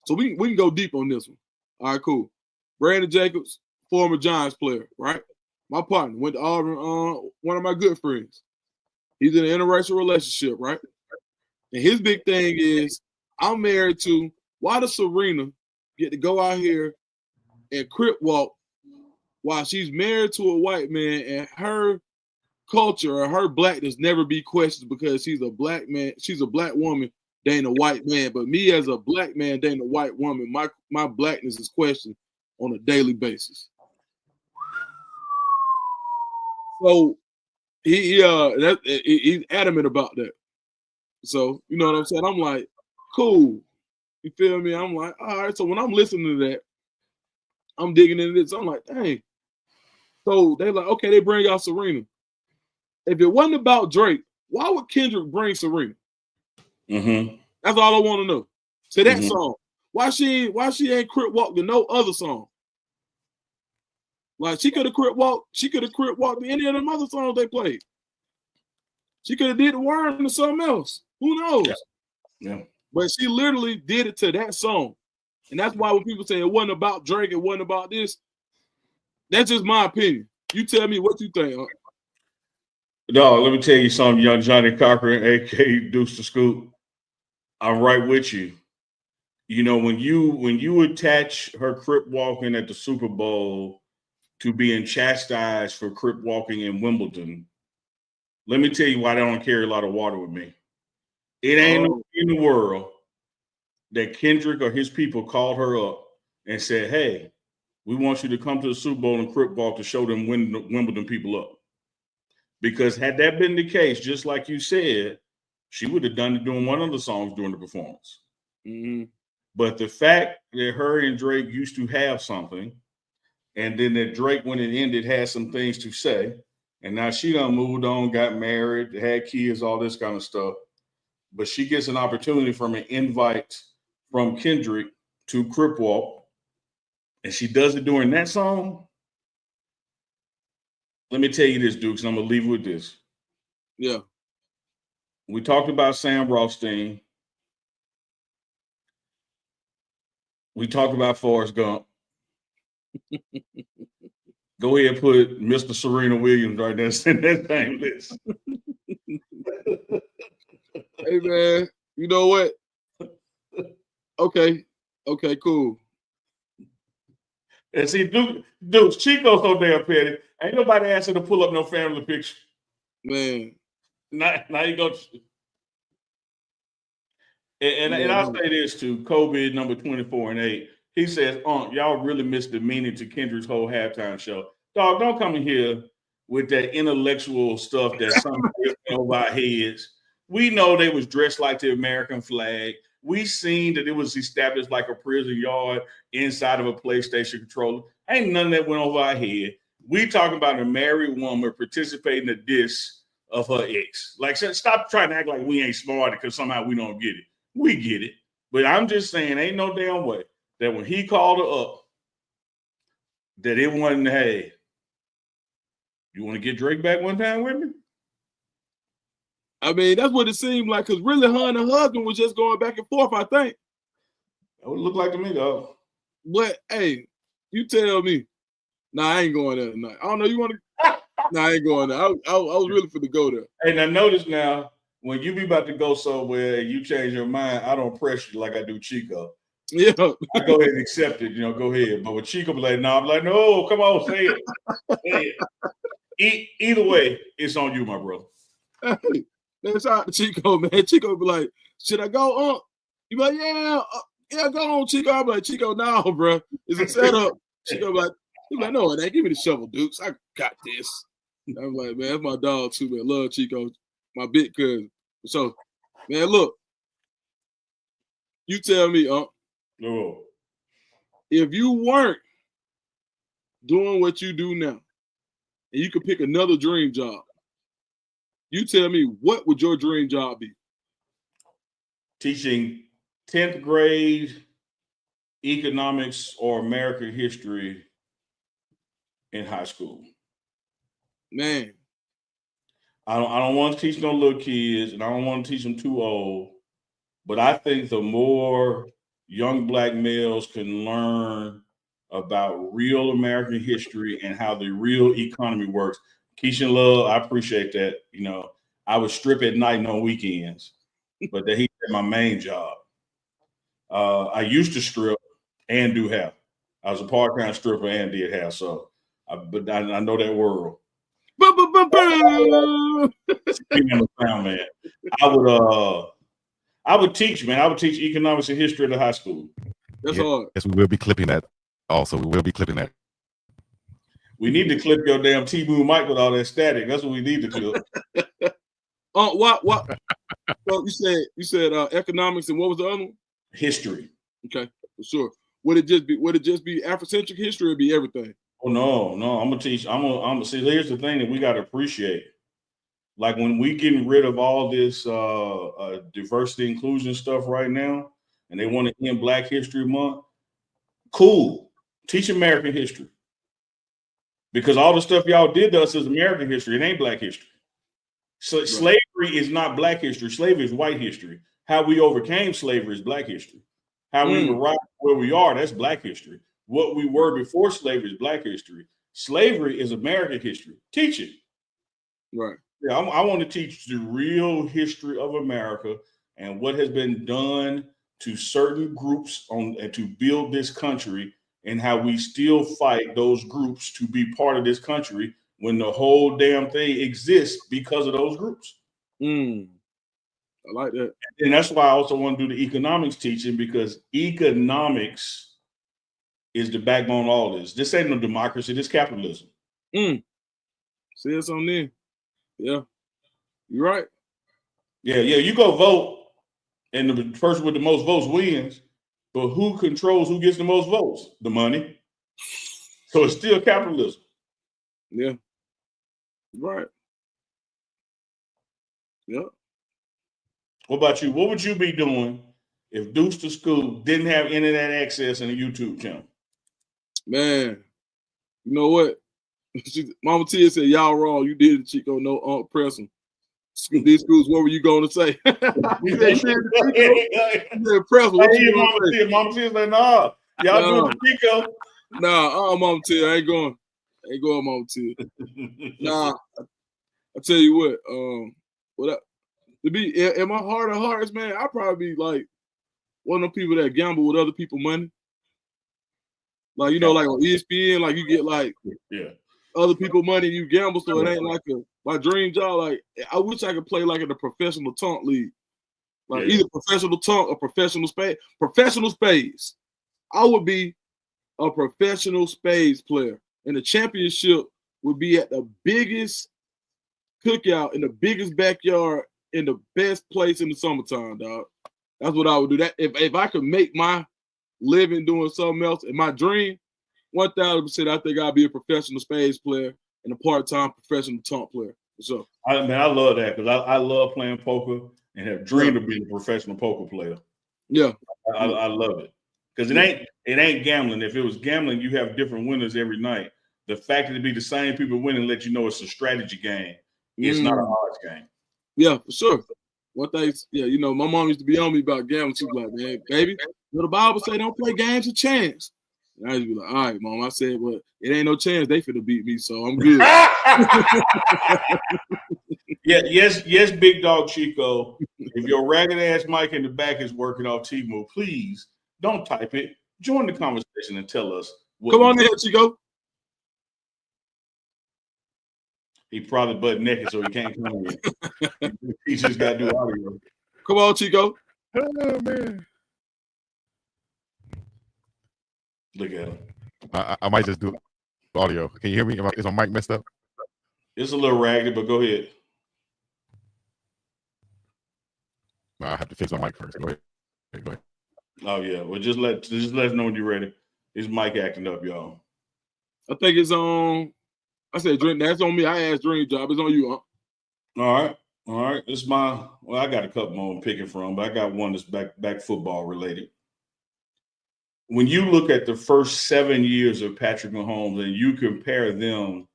So we can go deep on this one. All right, cool. Brandon Jacobs, former Giants player, right? My partner went to Auburn, one of my good friends. He's in an interracial relationship, right? And his big thing is, I'm married to, why does Serena get to go out here and crip walk while she's married to a white man and her culture or her blackness never be questioned because she's a black man, she's a black woman, they ain't a white man. But me as a black man, they ain't a white woman, my blackness is questioned on a daily basis. So he's adamant about that. So you know what I'm saying? I'm like, cool. You feel me? I'm like, all right. So when I'm listening to that, I'm digging into this. I'm like, dang. So they like, okay, they bring out Serena. If it wasn't about Drake, why would Kendrick bring Serena? Mm-hmm. That's all I want to know. So that song, why she ain't crip walk to no other song? Like she could have crip walked to any of them other songs they played. She could have did the Worm to something else. Who knows? Yeah. But she literally did it to that song. And that's why when people say it wasn't about Drake, it wasn't about this, that's just my opinion. You tell me what you think. Huh? No, let me tell you something, young Johnny Cochran, a.k.a. Deuce the Scoop. I'm right with you. You know, when you attach her crip walking at the Super Bowl to being chastised for crip walking in Wimbledon, let me tell you why they don't carry a lot of water with me. It ain't no in the world that Kendrick or his people called her up and said, hey, we want you to come to the Super Bowl and crip walk to show them Wimbledon people up. Because had that been the case, just like you said, she would have done it doing one of the songs during the performance. Mm-hmm. But the fact that her and Drake used to have something, and then that Drake, when it ended, had some things to say, and now she done moved on, got married, had kids, all this kind of stuff. But she gets an opportunity from an invite from Kendrick to crip walk, and she does it during that song. Let me tell you this, Dukes, and I'm going to leave with this. Yeah. We talked about Sam Rothstein. We talked about Forrest Gump. Go ahead and put Mr. Serena Williams right there in that same list. Hey, man, you know what? Okay, cool. And see, Duke, Chico's so damn petty. Ain't nobody asked her to pull up no family picture. Man. Now you go. And I'll say this too, COVID number 24 and 8. He says, y'all really missed the meaning to Kendrick's whole halftime show. Dog, don't come in here with that intellectual stuff that some over our heads. We know they was dressed like the American flag. We seen that it was established like a prison yard inside of a PlayStation controller. Ain't none of that went over our head. We talking about a married woman participating in the diss of her ex. Like, stop trying to act like we ain't smart because somehow we don't get it. We get it. But I'm just saying, ain't no damn way that when he called her up, that it wasn't, hey, you want to get Drake back one time with me? I mean, that's what it seemed like, because really her and her husband was just going back and forth, I think. That would look like to me, though. But, hey, you tell me. Nah, I ain't going there tonight. I don't know, you want to? Nah, I ain't going there. I was really for to go there. Hey, now notice now, when you be about to go somewhere and you change your mind, I don't press you like I do Chico. Yeah. I go ahead and accept it, go ahead. But with Chico, be like, no, I'm like, no, come on, say it. Say it. Either way, it's on you, my brother. Hey, man, shout out to Chico, man. Chico be like, should I go? You be like, yeah, go on, Chico. I'm like, Chico, no, bro. It's a setup. Chico be like, no, it ain't. Give me the shovel, Dukes. I got this. I'm like, man, that's my dog too, man. Love Chico, my big cousin. So, man, look, you tell me, No. If you weren't doing what you do now, and you could pick another dream job, you tell me, what would your dream job be? Teaching 10th grade economics or American history in high school. Man. I don't want to teach no little kids, and I don't want to teach them too old. But I think the more young Black males can learn about real American history and how the real economy works. Keisha Love, I appreciate that. I would strip at night and on weekends, but that he's my main job. I used to strip and do hair. I was a part-time stripper and did hair. So But I know that world. Man. I would teach, man. I would teach economics and history at the high school. That's hard. Yes, we will be clipping that. Also, we will be clipping that. We need to clip your damn T-Boom mic with all that static. That's what we need to clip. What? So you said economics, and what was the other one? History. Okay, for sure. Would it just be Afrocentric history, or be everything? Oh no. I'm gonna teach. I'm gonna see. Here's the thing that we got to appreciate. Like when we getting rid of all this diversity inclusion stuff right now, and they want to end Black History Month. Cool. Teach American history. Because all the stuff y'all did to us is American history. It ain't Black history. So right. Slavery is not Black history. Slavery is white history. How we overcame slavery is Black history. How we arrived where we are, that's Black history. What we were before slavery is Black history. Slavery is American history. Teach it. Right. Yeah, I want to teach the real history of America and what has been done to certain groups and to build this country, and how we still fight those groups to be part of this country when the whole damn thing exists because of those groups. I like that. And that's why I also want to do the economics teaching, because economics is the backbone of all this. This ain't no democracy, this capitalism. See, it's on there. Yeah, you're right. Yeah, you go vote, and the person with the most votes wins. But who controls who gets the most votes? The money. So it's still capitalism. Yeah. Right. Yeah. What about you? What would you be doing if Deuce to School didn't have internet access and a YouTube channel? Man, you know what? Mama Tia said, y'all wrong. You did it, Chico. No, press them. These schools, what were you going to say? You said press them. What you Mama Tia? Mama Tia's like, nah, y'all do it, Chico. Nah, Mama Tia, I ain't going. Mama Tia. Nah, I tell you what, to be in my heart of hearts, man, I'd probably be like one of the people that gamble with other people's money. Like, you know, like on ESPN, like you get like other people's money, you gamble, so it ain't like my dream job. Like, I wish I could play like in the professional taunt league. Like either professional taunt or professional spades. Professional spades. I would be a professional spades player. And the championship would be at the biggest cookout in the biggest backyard in the best place in the summertime, dog. That's what I would do. That if I could make my living doing something else, in my dream, 1,000%, I think I'd be a professional spades player and a part-time professional taunt player. So, I love that, because I love playing poker and have dreamed of being a professional poker player. Yeah, I love it, because it ain't gambling. If it was gambling, you have different winners every night. The fact that it be the same people winning let you know it's a strategy game. It's not an odds game. Yeah, for sure. One thing, you know, my mom used to be on me about gambling. She was like, man, baby, the Bible say don't play games of chance. And I used to be like, all right, Mom. I said, well, it ain't no chance they finna beat me, so I'm good. Yes, Big Dog Chico. If your ragged ass mic in the back is working off T-Move, please don't type it. Join the conversation and tell us. Come on in, Chico. He probably butt naked, so he can't come in. He just got to do audio. Come on, Chico. Oh, man. Look at him. I might just do audio. Can you hear me? Is my mic messed up? It's a little ragged, but go ahead. I have to fix my mic first. Go ahead. Oh yeah. Well, just let us know when you're ready. His mic acting up, y'all. I think it's on. I said, Dream. That's on me. I asked Dream Job. It's on you, huh? All right. It's my. Well, I got a couple more I'm picking from, but I got one that's back football related. When you look at the first 7 years of Patrick Mahomes and you compare them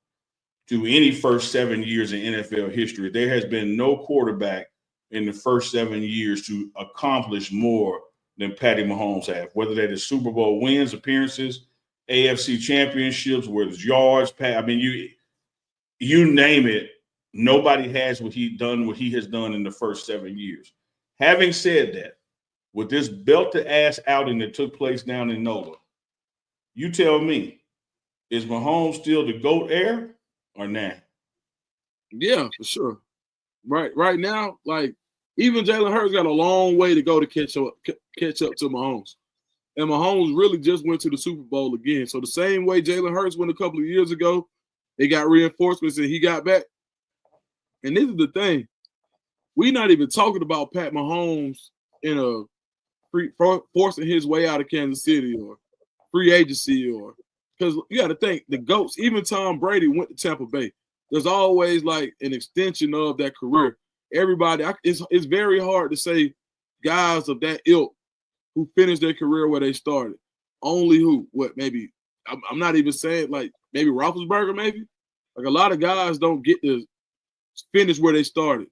to any first 7 years in NFL history, there has been no quarterback in the first 7 years to accomplish more than Patty Mahomes have, whether that is Super Bowl wins, appearances, AFC championships, whether it's yards, you name it, nobody has what he has done in the first 7 years. Having said that, with this belt-to-ass outing that took place down in NOLA, you tell me, is Mahomes still the GOAT heir or not? Yeah, for sure. Right now, like even Jalen Hurts got a long way to go to catch up to Mahomes. And Mahomes really just went to the Super Bowl again. So the same way Jalen Hurts went a couple of years ago, they got reinforcements and he got back. And this is the thing. We're not even talking about Pat Mahomes in a forcing his way out of Kansas City or free agency or because you got to think the GOATs, even Tom Brady went to Tampa Bay. There's always like an extension of that career. Everybody, it's very hard to say guys of that ilk who finished their career where they started. Only who? What? Maybe I'm not even saying like maybe Roethlisberger. Maybe like a lot of guys don't get to finish where they started.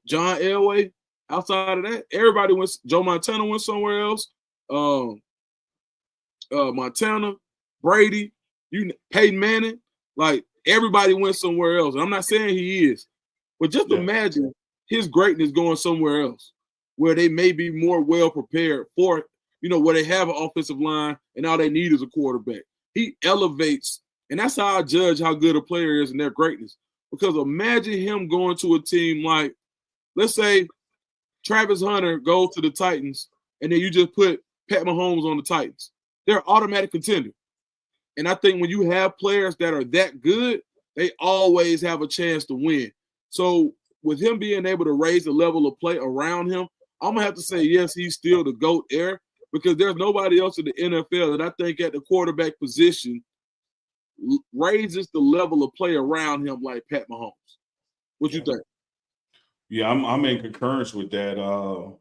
John Elway. Outside of that, everybody went. Joe Montana went somewhere else. Montana, Brady, Peyton Manning. Like everybody went somewhere else. And I'm not saying he is, but just imagine his greatness going somewhere else where they may be more well prepared for, where they have an offensive line and all they need is a quarterback. He elevates, and that's how I judge how good a player is and their greatness. Because imagine him going to a team like, let's say, Travis Hunter goes to the Titans, and then you just put Pat Mahomes on the Titans. They're an automatic contender. And I think when you have players that are that good, they always have a chance to win. So with him being able to raise the level of play around him, I'm going to have to say, yes, he's still the GOAT heir because there's nobody else in the NFL that I think at the quarterback position raises the level of play around him like Pat Mahomes. What you think? Yeah, I'm in concurrence with that. Our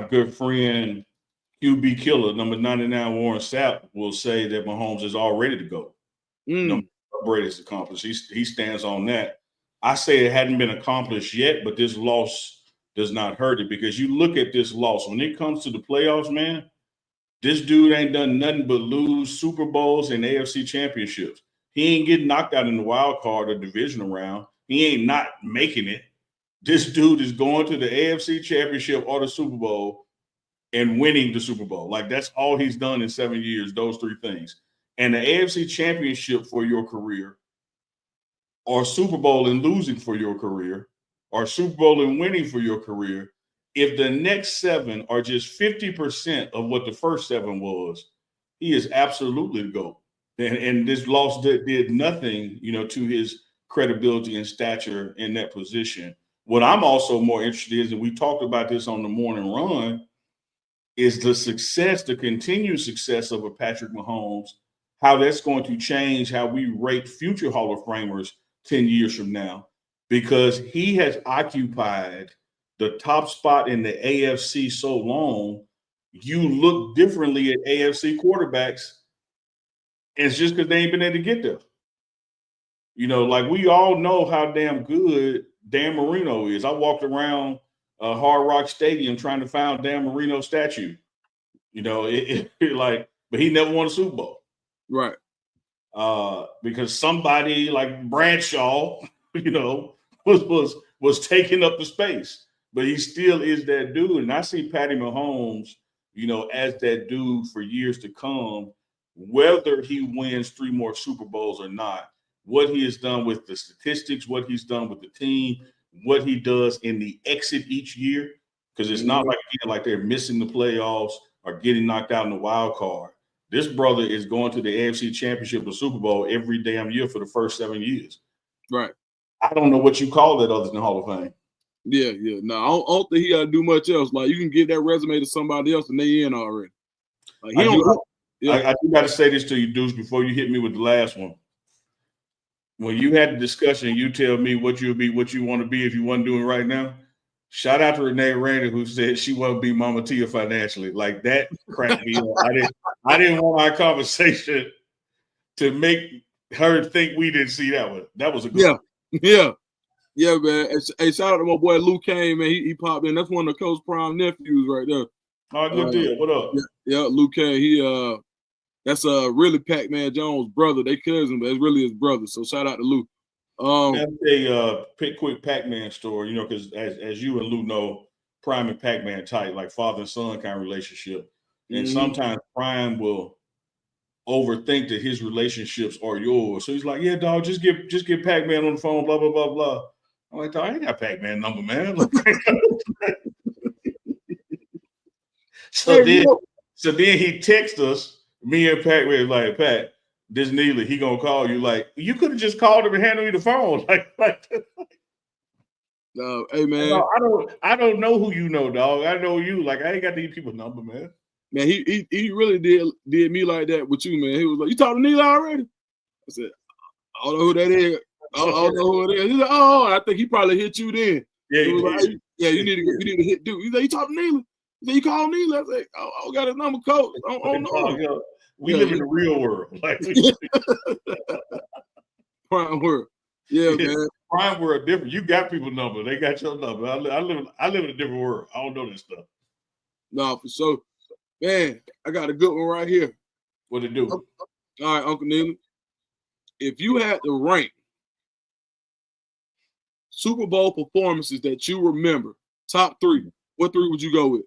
good friend QB Killer, number 99, Warren Sapp, will say that Mahomes is already the GOAT. No Brady's accomplished. He stands on that. I say it hadn't been accomplished yet, but this loss does not hurt it because you look at this loss. When it comes to the playoffs, man, this dude ain't done nothing but lose Super Bowls and AFC championships. He ain't getting knocked out in the wild card or divisional round. He ain't not making it. This dude is going to the AFC championship or the Super Bowl and winning the Super Bowl. Like that's all he's done in 7 years, those three things. And the AFC championship for your career, or Super Bowl and losing for your career, or Super Bowl and winning for your career, if the next 7 are just 50% of what the first 7 was, he is absolutely the GOAT. And this loss did nothing, to his credibility and stature in that position. What I'm also more interested in, and we talked about this on the morning run, is the continued success of a Patrick Mahomes, how that's going to change how we rate future Hall of Famers 10 years from now, because he has occupied the top spot in the AFC so long, you look differently at AFC quarterbacks. And it's just because they ain't been able to get there. Like we all know how damn good Dan Marino is. I walked around Hard Rock Stadium trying to find Dan Marino statue. But he never won a Super Bowl. Right. Because somebody like Bradshaw, was taking up the space. But he still is that dude. And I see Patty Mahomes, as that dude for years to come, whether he wins 3 more Super Bowls or not. What he has done with the statistics, what he's done with the team, what he does in the exit each year, because it's not like they're missing the playoffs or getting knocked out in the wild card. This brother is going to the AFC Championship or Super Bowl every damn year for the first 7 years. Right. I don't know what you call that other than Hall of Fame. Yeah. No, I don't think he got to do much else. Like you can give that resume to somebody else and they in already. Like, I do got to say this to you, Deuce, before you hit me with the last one. When you had the discussion, you tell me what you'll be, what you want to be if you wasn't doing right now. Shout out to Renee Rainer who said she won't be Mama Tia financially. Like that cracked me up. I didn't want our conversation to make her think we didn't see that one. That was a good one. Yeah, man. Hey, shout out to my boy Lou Kane, man. He popped in. That's one of the Coach Prime nephews right there. Oh, good deal. What up? Yeah, Lou Kane. That's really Pac-Man Jones' brother. They cousin, but it's really his brother. So shout out to Lou. That's a quick Pac-Man story, because as you and Lou know, Prime and Pac-Man tight, like father and son kind of relationship. And sometimes Prime will overthink that his relationships are yours. So he's like, yeah, dog, just get Pac-Man on the phone, blah, blah, blah, blah. I'm like, dog, I ain't got Pac-Man number, man. So then he texts us, me and Pac-Man, like, Pat, this Neely, he gonna call you. Like, you could have just called him and handed me the phone. No, hey man, I don't know who you know, dog. I know you. Like, I ain't got these people's number, man. Man, he really did me like that with you, man. He was like, "You talking to Neely already?" I said, "I don't know who that is. I don't know who it is." He's like, "Oh, I think he probably hit you then." Yeah, he was like, "Yeah, you need to hit dude." He's like, "You talking to Neely?" He said, "You call Neely?" I said, "I got his number, coach. I don't know." We live in the real world, like prime world. Yeah, man. Prime world different. You got people's number. They got your number. I live in a different world. I don't know this stuff. No, for sure. Man, I got a good one right here. What it do? All right, Uncle Neely. If you had to rank Super Bowl performances that you remember, top 3, what 3 would you go with?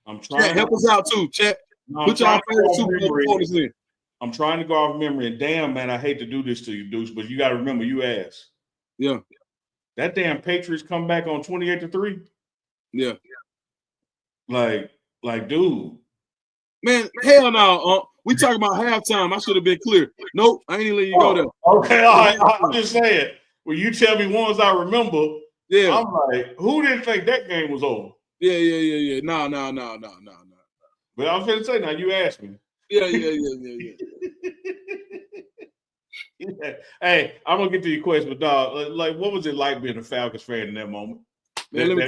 I'm trying. Chat, help us out too, chat. Put y'all favorite Super Bowl performances in. I'm trying to go off memory, and damn, man, I hate to do this to you, Deuce, but you got to remember, you asked. Yeah. That damn Patriots come back on 28-3. Yeah. Like, dude. Man, hell no. We talking about halftime. I should have been clear. Nope, I ain't letting you go there. Okay, all right. I'm just saying. When you tell me ones I remember, yeah, I'm like, who didn't think that game was over? Yeah. No. But I was going to say, now you asked me. Yeah. Yeah. Hey, I'm gonna get to your question, but dog, like, what was it like being a Falcons fan in that moment? Man, let me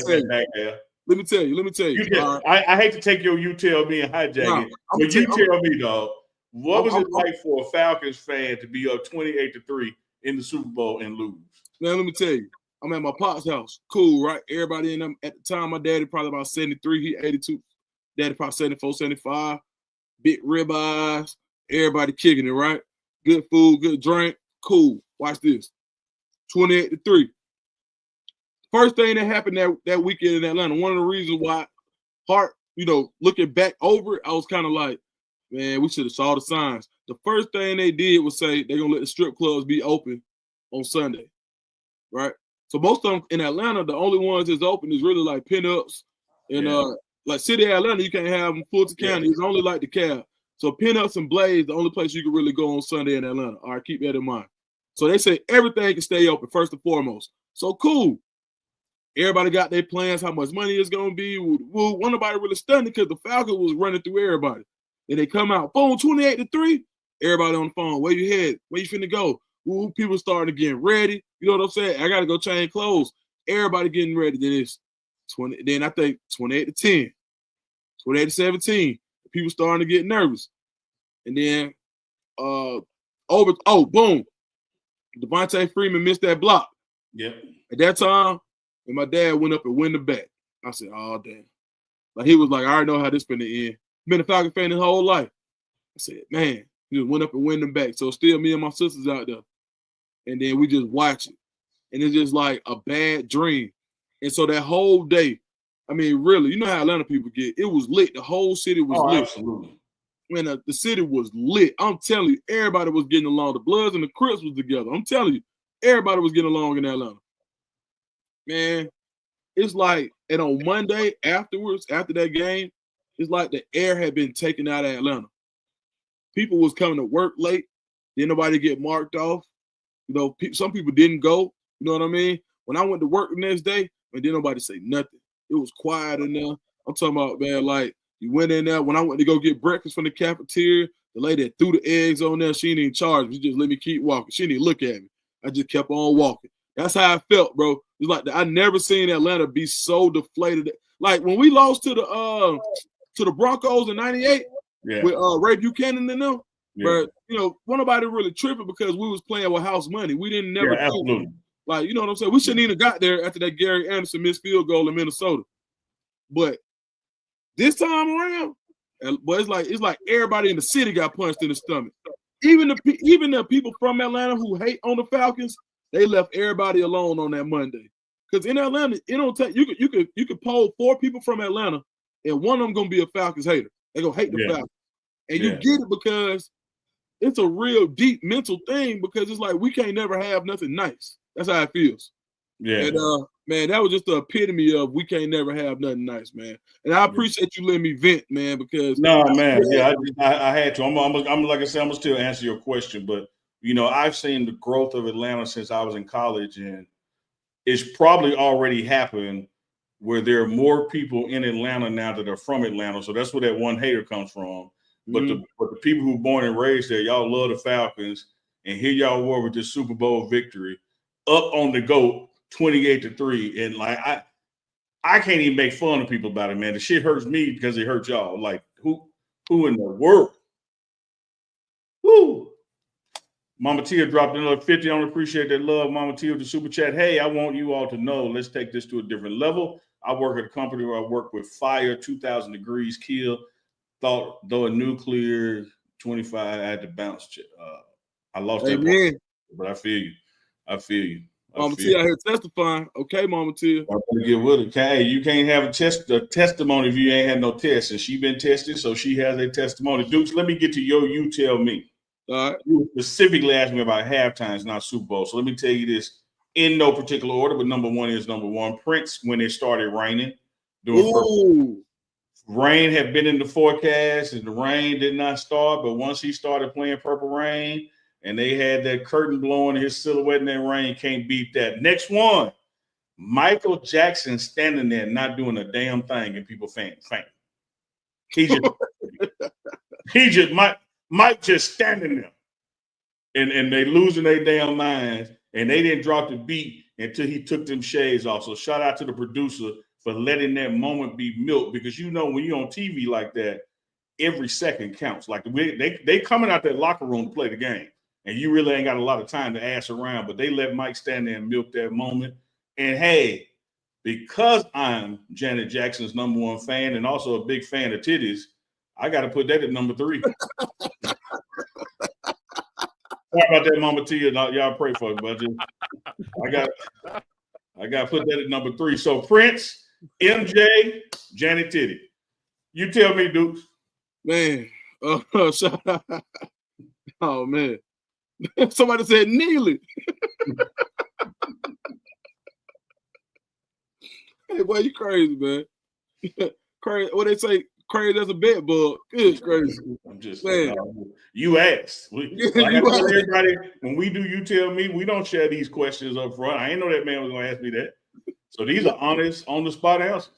tell you. I hate to take your "you tell me" and hijack it, but you tell me, dog, what was it like for a Falcons fan to be up 28-3 in the Super Bowl and lose? Man, let me tell you. I'm at my pop's house. Cool, right? Everybody in them at the time. My daddy probably about 73. He 82. Daddy probably 74, 75. Big ribeyes. Everybody kicking it, right? Good food, good drink. Cool. Watch this. 28-3. First thing that happened that weekend in Atlanta, one of the reasons why Hart, looking back over it, I was kind of like, man, we should have saw the signs. The first thing they did was say they're going to let the strip clubs be open on Sunday, right? So most of them in Atlanta, the only ones that's open is really like pinups and like City of Atlanta, you can't have them. Fulton County, it's only like the Cab. So pinups and Blaze, the only place you can really go on Sunday in Atlanta. All right, keep that in mind. So they say everything can stay open first and foremost. So cool. Everybody got their plans, how much money it's going to be. Well, nobody really stunned because the Falcons was running through everybody. Then they come out, boom, 28-3. Everybody on the phone. Where you head? Where you finna go? Ooh, people starting to get ready. You know what I'm saying? I got to go change clothes. Everybody getting ready. Then it's 20. Then I think 28-10, 28-17. People starting to get nervous. And then boom. Devontae Freeman missed that block. Yep. At that time, and my dad went up and win the bet. I said, oh, damn. Like, he was like, I already know how this finna end. Been a Falcon fan his whole life. I said, man, he just went up and win them back. So still me and my sisters out there. And then we just watch it. And it's just like a bad dream. And so that whole day, I mean, really, you know how Atlanta people get. It was lit. The whole city was lit. Absolutely. Man, the city was lit. I'm telling you, everybody was getting along. The Bloods and the Crips was together. I'm telling you, everybody was getting along in Atlanta. Man, it's like, and on Monday afterwards, after that game, it's like the air had been taken out of Atlanta. People was coming to work late. Didn't nobody get marked off. Some people didn't go. You know what I mean? When I went to work the next day, man, didn't nobody say nothing. It was quiet in there. I'm talking about, man, like, you went in there. When I went to go get breakfast from the cafeteria, the lady that threw the eggs on there, she didn't even charge me. She just let me keep walking. She didn't even look at me. I just kept on walking. That's how I felt, bro. It's like I never seen Atlanta be so deflated. Like when we lost to the Broncos in '98 with Ray Buchanan and them, but wasn't nobody really tripping because we was playing with house money. We didn't never absolutely. Like, you know what I'm saying? We shouldn't even got there after that Gary Anderson missed field goal in Minnesota. But this time around, but it's like everybody in the city got punched in the stomach. Even the people from Atlanta who hate on the Falcons, They left everybody alone on that Monday. Because in Atlanta, it don't take you could poll 4 people from Atlanta, and one of them gonna be a Falcons hater. They're gonna hate the Falcons. And you get it because it's a real deep mental thing, because it's like we can't never have nothing nice. That's how it feels. Yeah. And man, that was just the epitome of we can't never have nothing nice, man. And I appreciate you letting me vent, man, because no, man, I had to. I'm like I said, I'm gonna still answer your question, but you know, I've seen the growth of Atlanta since I was in college, and it's probably already happened where there are more people in Atlanta now that are from Atlanta. So that's where that one hater comes from. But the people who were born and raised there, y'all love the Falcons, and here y'all were with this Super Bowl victory, up on the GOAT, 28-3, and like I can't even make fun of people about it, man. The shit hurts me because it hurts y'all. Like who in the world? Woo! Mama Tia dropped another 50. I don't appreciate that love, Mama Tia, with the super chat. Hey, I want you all to know, let's take this to a different level. I work at a company where I work with fire, 2,000 degrees, kill, though a nuclear 25, I had to bounce. I lost that part, but I feel you. Mama Tia out here testifying. Okay, Mama Tia. I'm gonna get with it. Hey, you can't have a testimony if you ain't had no test. And she been tested, so she has a testimony. Dukes, let me get to you tell me. All right. You specifically asked me about halftimes, not Super Bowl. So let me tell you this in no particular order, but number one. Prince, when it started raining, doing purple. Rain had been in the forecast, and the rain did not start. But once he started playing Purple Rain, and they had that curtain blowing, his silhouette in that rain, can't beat that. Next one, Michael Jackson standing there not doing a damn thing, and people faint. Mike just standing there, and they losing their damn minds, and they didn't drop the beat until he took them shades off. So shout out to the producer for letting that moment be milked, because you know when you're on TV like that, every second counts. Like they coming out that locker room to play the game, and you really ain't got a lot of time to ass around. But they let Mike stand there and milk that moment. And hey, because I'm Janet Jackson's #1 fan and also a big fan of titties, I got to put that at number 3. Sorry about that, Mama Tia. Y'all pray for me, but I got to put that at number 3. So Prince, MJ, Janet Titty. You tell me, Dukes. Man, oh man. Somebody said Neely. Hey, boy, you crazy, man. Crazy. What they say? Crazy as a bed bug. Good, crazy. I'm just saying. You asked. Like I tell everybody, when we do You Tell Me, we don't share these questions up front. I ain't know that man was going to ask me that. So these are honest, on-the-spot answers.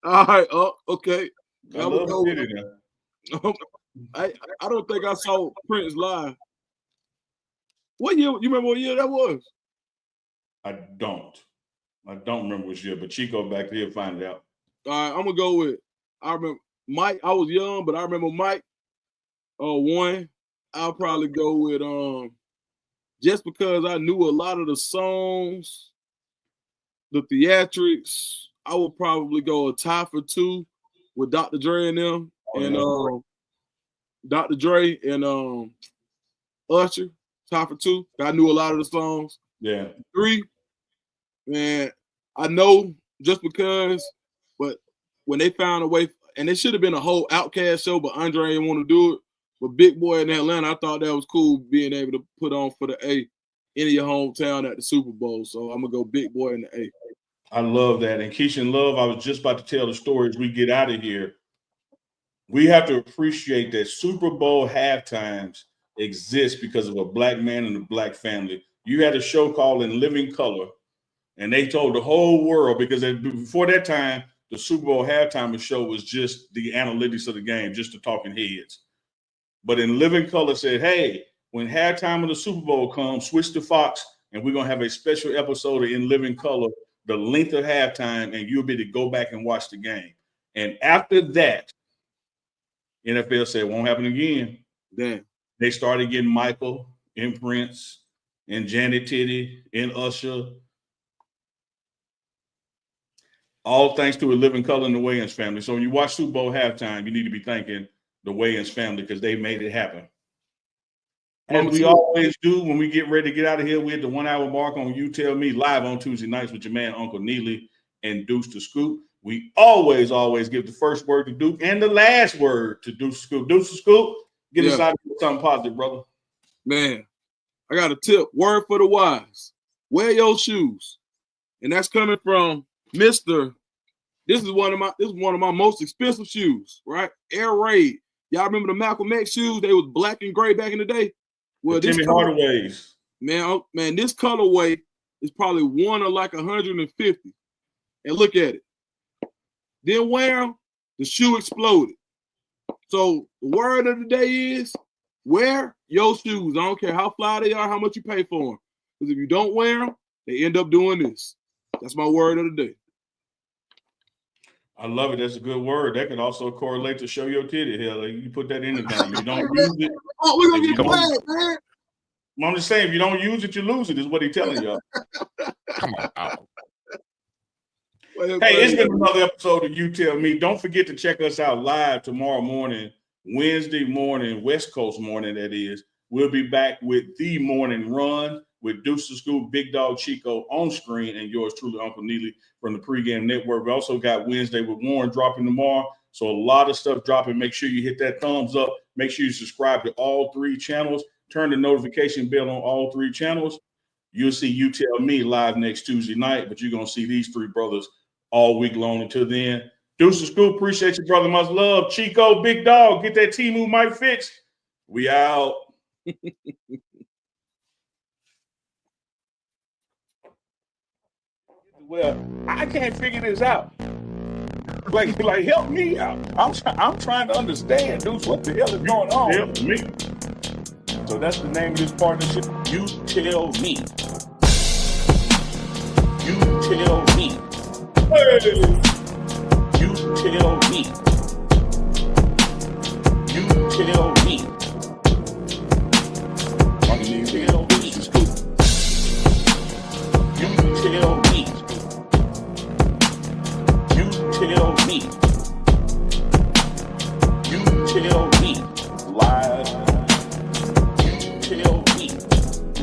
All right. Okay. I love it now. I don't think I saw Prince live. What year? You remember what year that was? I don't remember which year, but Chico back there find it out. All right, I'm gonna go with. I remember Mike. I was young, but I remember Mike. One. I'll probably go with just because I knew a lot of the songs, the theatrics. I would probably go a tie for 2 with Dr. Dre and them, Dr. Dre and Usher. Tie for 2. I knew a lot of the songs. Yeah. 3. Man, I know just because, but when they found a way, and it should have been a whole Outkast show, but Andre didn't want to do it. But Big Boy in Atlanta, I thought that was cool being able to put on for the A in your hometown at the Super Bowl. So I'm gonna go Big Boy in the A. I love that. And Keisha and Love, I was just about to tell the story as we get out of here. We have to appreciate that Super Bowl halftimes exist because of a black man and a black family. You had a show called In Living Color, and they told the whole world, because before that time, the Super Bowl halftime show was just the analytics of the game, just the talking heads. But In Living Color said, hey, when halftime of the Super Bowl comes, switch to Fox, and we're going to have a special episode of In Living Color, the length of halftime, and you'll be able to go back and watch the game. And after that, NFL said it won't happen again. Damn. They started getting Michael and Prince and Janet Titty and Usher. All thanks to A Living Color and the Wayans family. So when you watch Super Bowl halftime, you need to be thanking the Wayans family because they made it happen. As we always do when we get ready to get out of here, we hit the 1 hour mark on You Tell Me live on Tuesday nights with your man, Uncle Neely and Deuce the Scoop. We always give the first word to Duke and the last word to Deuce the Scoop. Deuce the Scoop, get us out with something positive, brother. Man, I got a tip. Word for the wise. Wear your shoes. And that's coming from Mr. This is one of my most expensive shoes, right? Air Raid. Y'all remember the Malcolm X shoes? They was black and gray back in the day. Well, Timmy Hardaway's. Man, this colorway is probably one of like 150. And look at it. Then wear them, the shoe exploded. So the word of the day is wear your shoes. I don't care how fly they are, how much you pay for them. Because if you don't wear them, they end up doing this. That's my word of the day. I love it. That's a good word. That can also correlate to show your titty. Hell, like you put that in the game. You don't use it. Oh, we're going to get flagged, man. I'm just saying, if you don't use it, you lose it, is what he's telling y'all. Come on. Hey, it's been another episode of You Tell Me. Don't forget to check us out live tomorrow morning, Wednesday morning, West Coast morning, that is. We'll be back with the morning run with Deuce the Scoop, Big Dog Chico on screen, and yours truly, Uncle Neely from the Pregame Network. We also got Wednesday with Warren dropping tomorrow. So a lot of stuff dropping. Make sure you hit that thumbs up. Make sure you subscribe to all 3 channels. Turn the notification bell on all 3 channels. You'll see You Tell Me live next Tuesday night, but you're going to see these 3 brothers all week long until then. Deuce the Scoop, appreciate you, brother. Much love. Chico, Big Dog, get that Temu mic fixed. We out. Well, I can't figure this out. Like help me out. I'm trying to understand, Deuce, what the hell is going on? Help me. So that's the name of this partnership. You tell me. You tell me. Hey. You tell me. You tell me. You tell me. You tell me. You tell me. You tell me.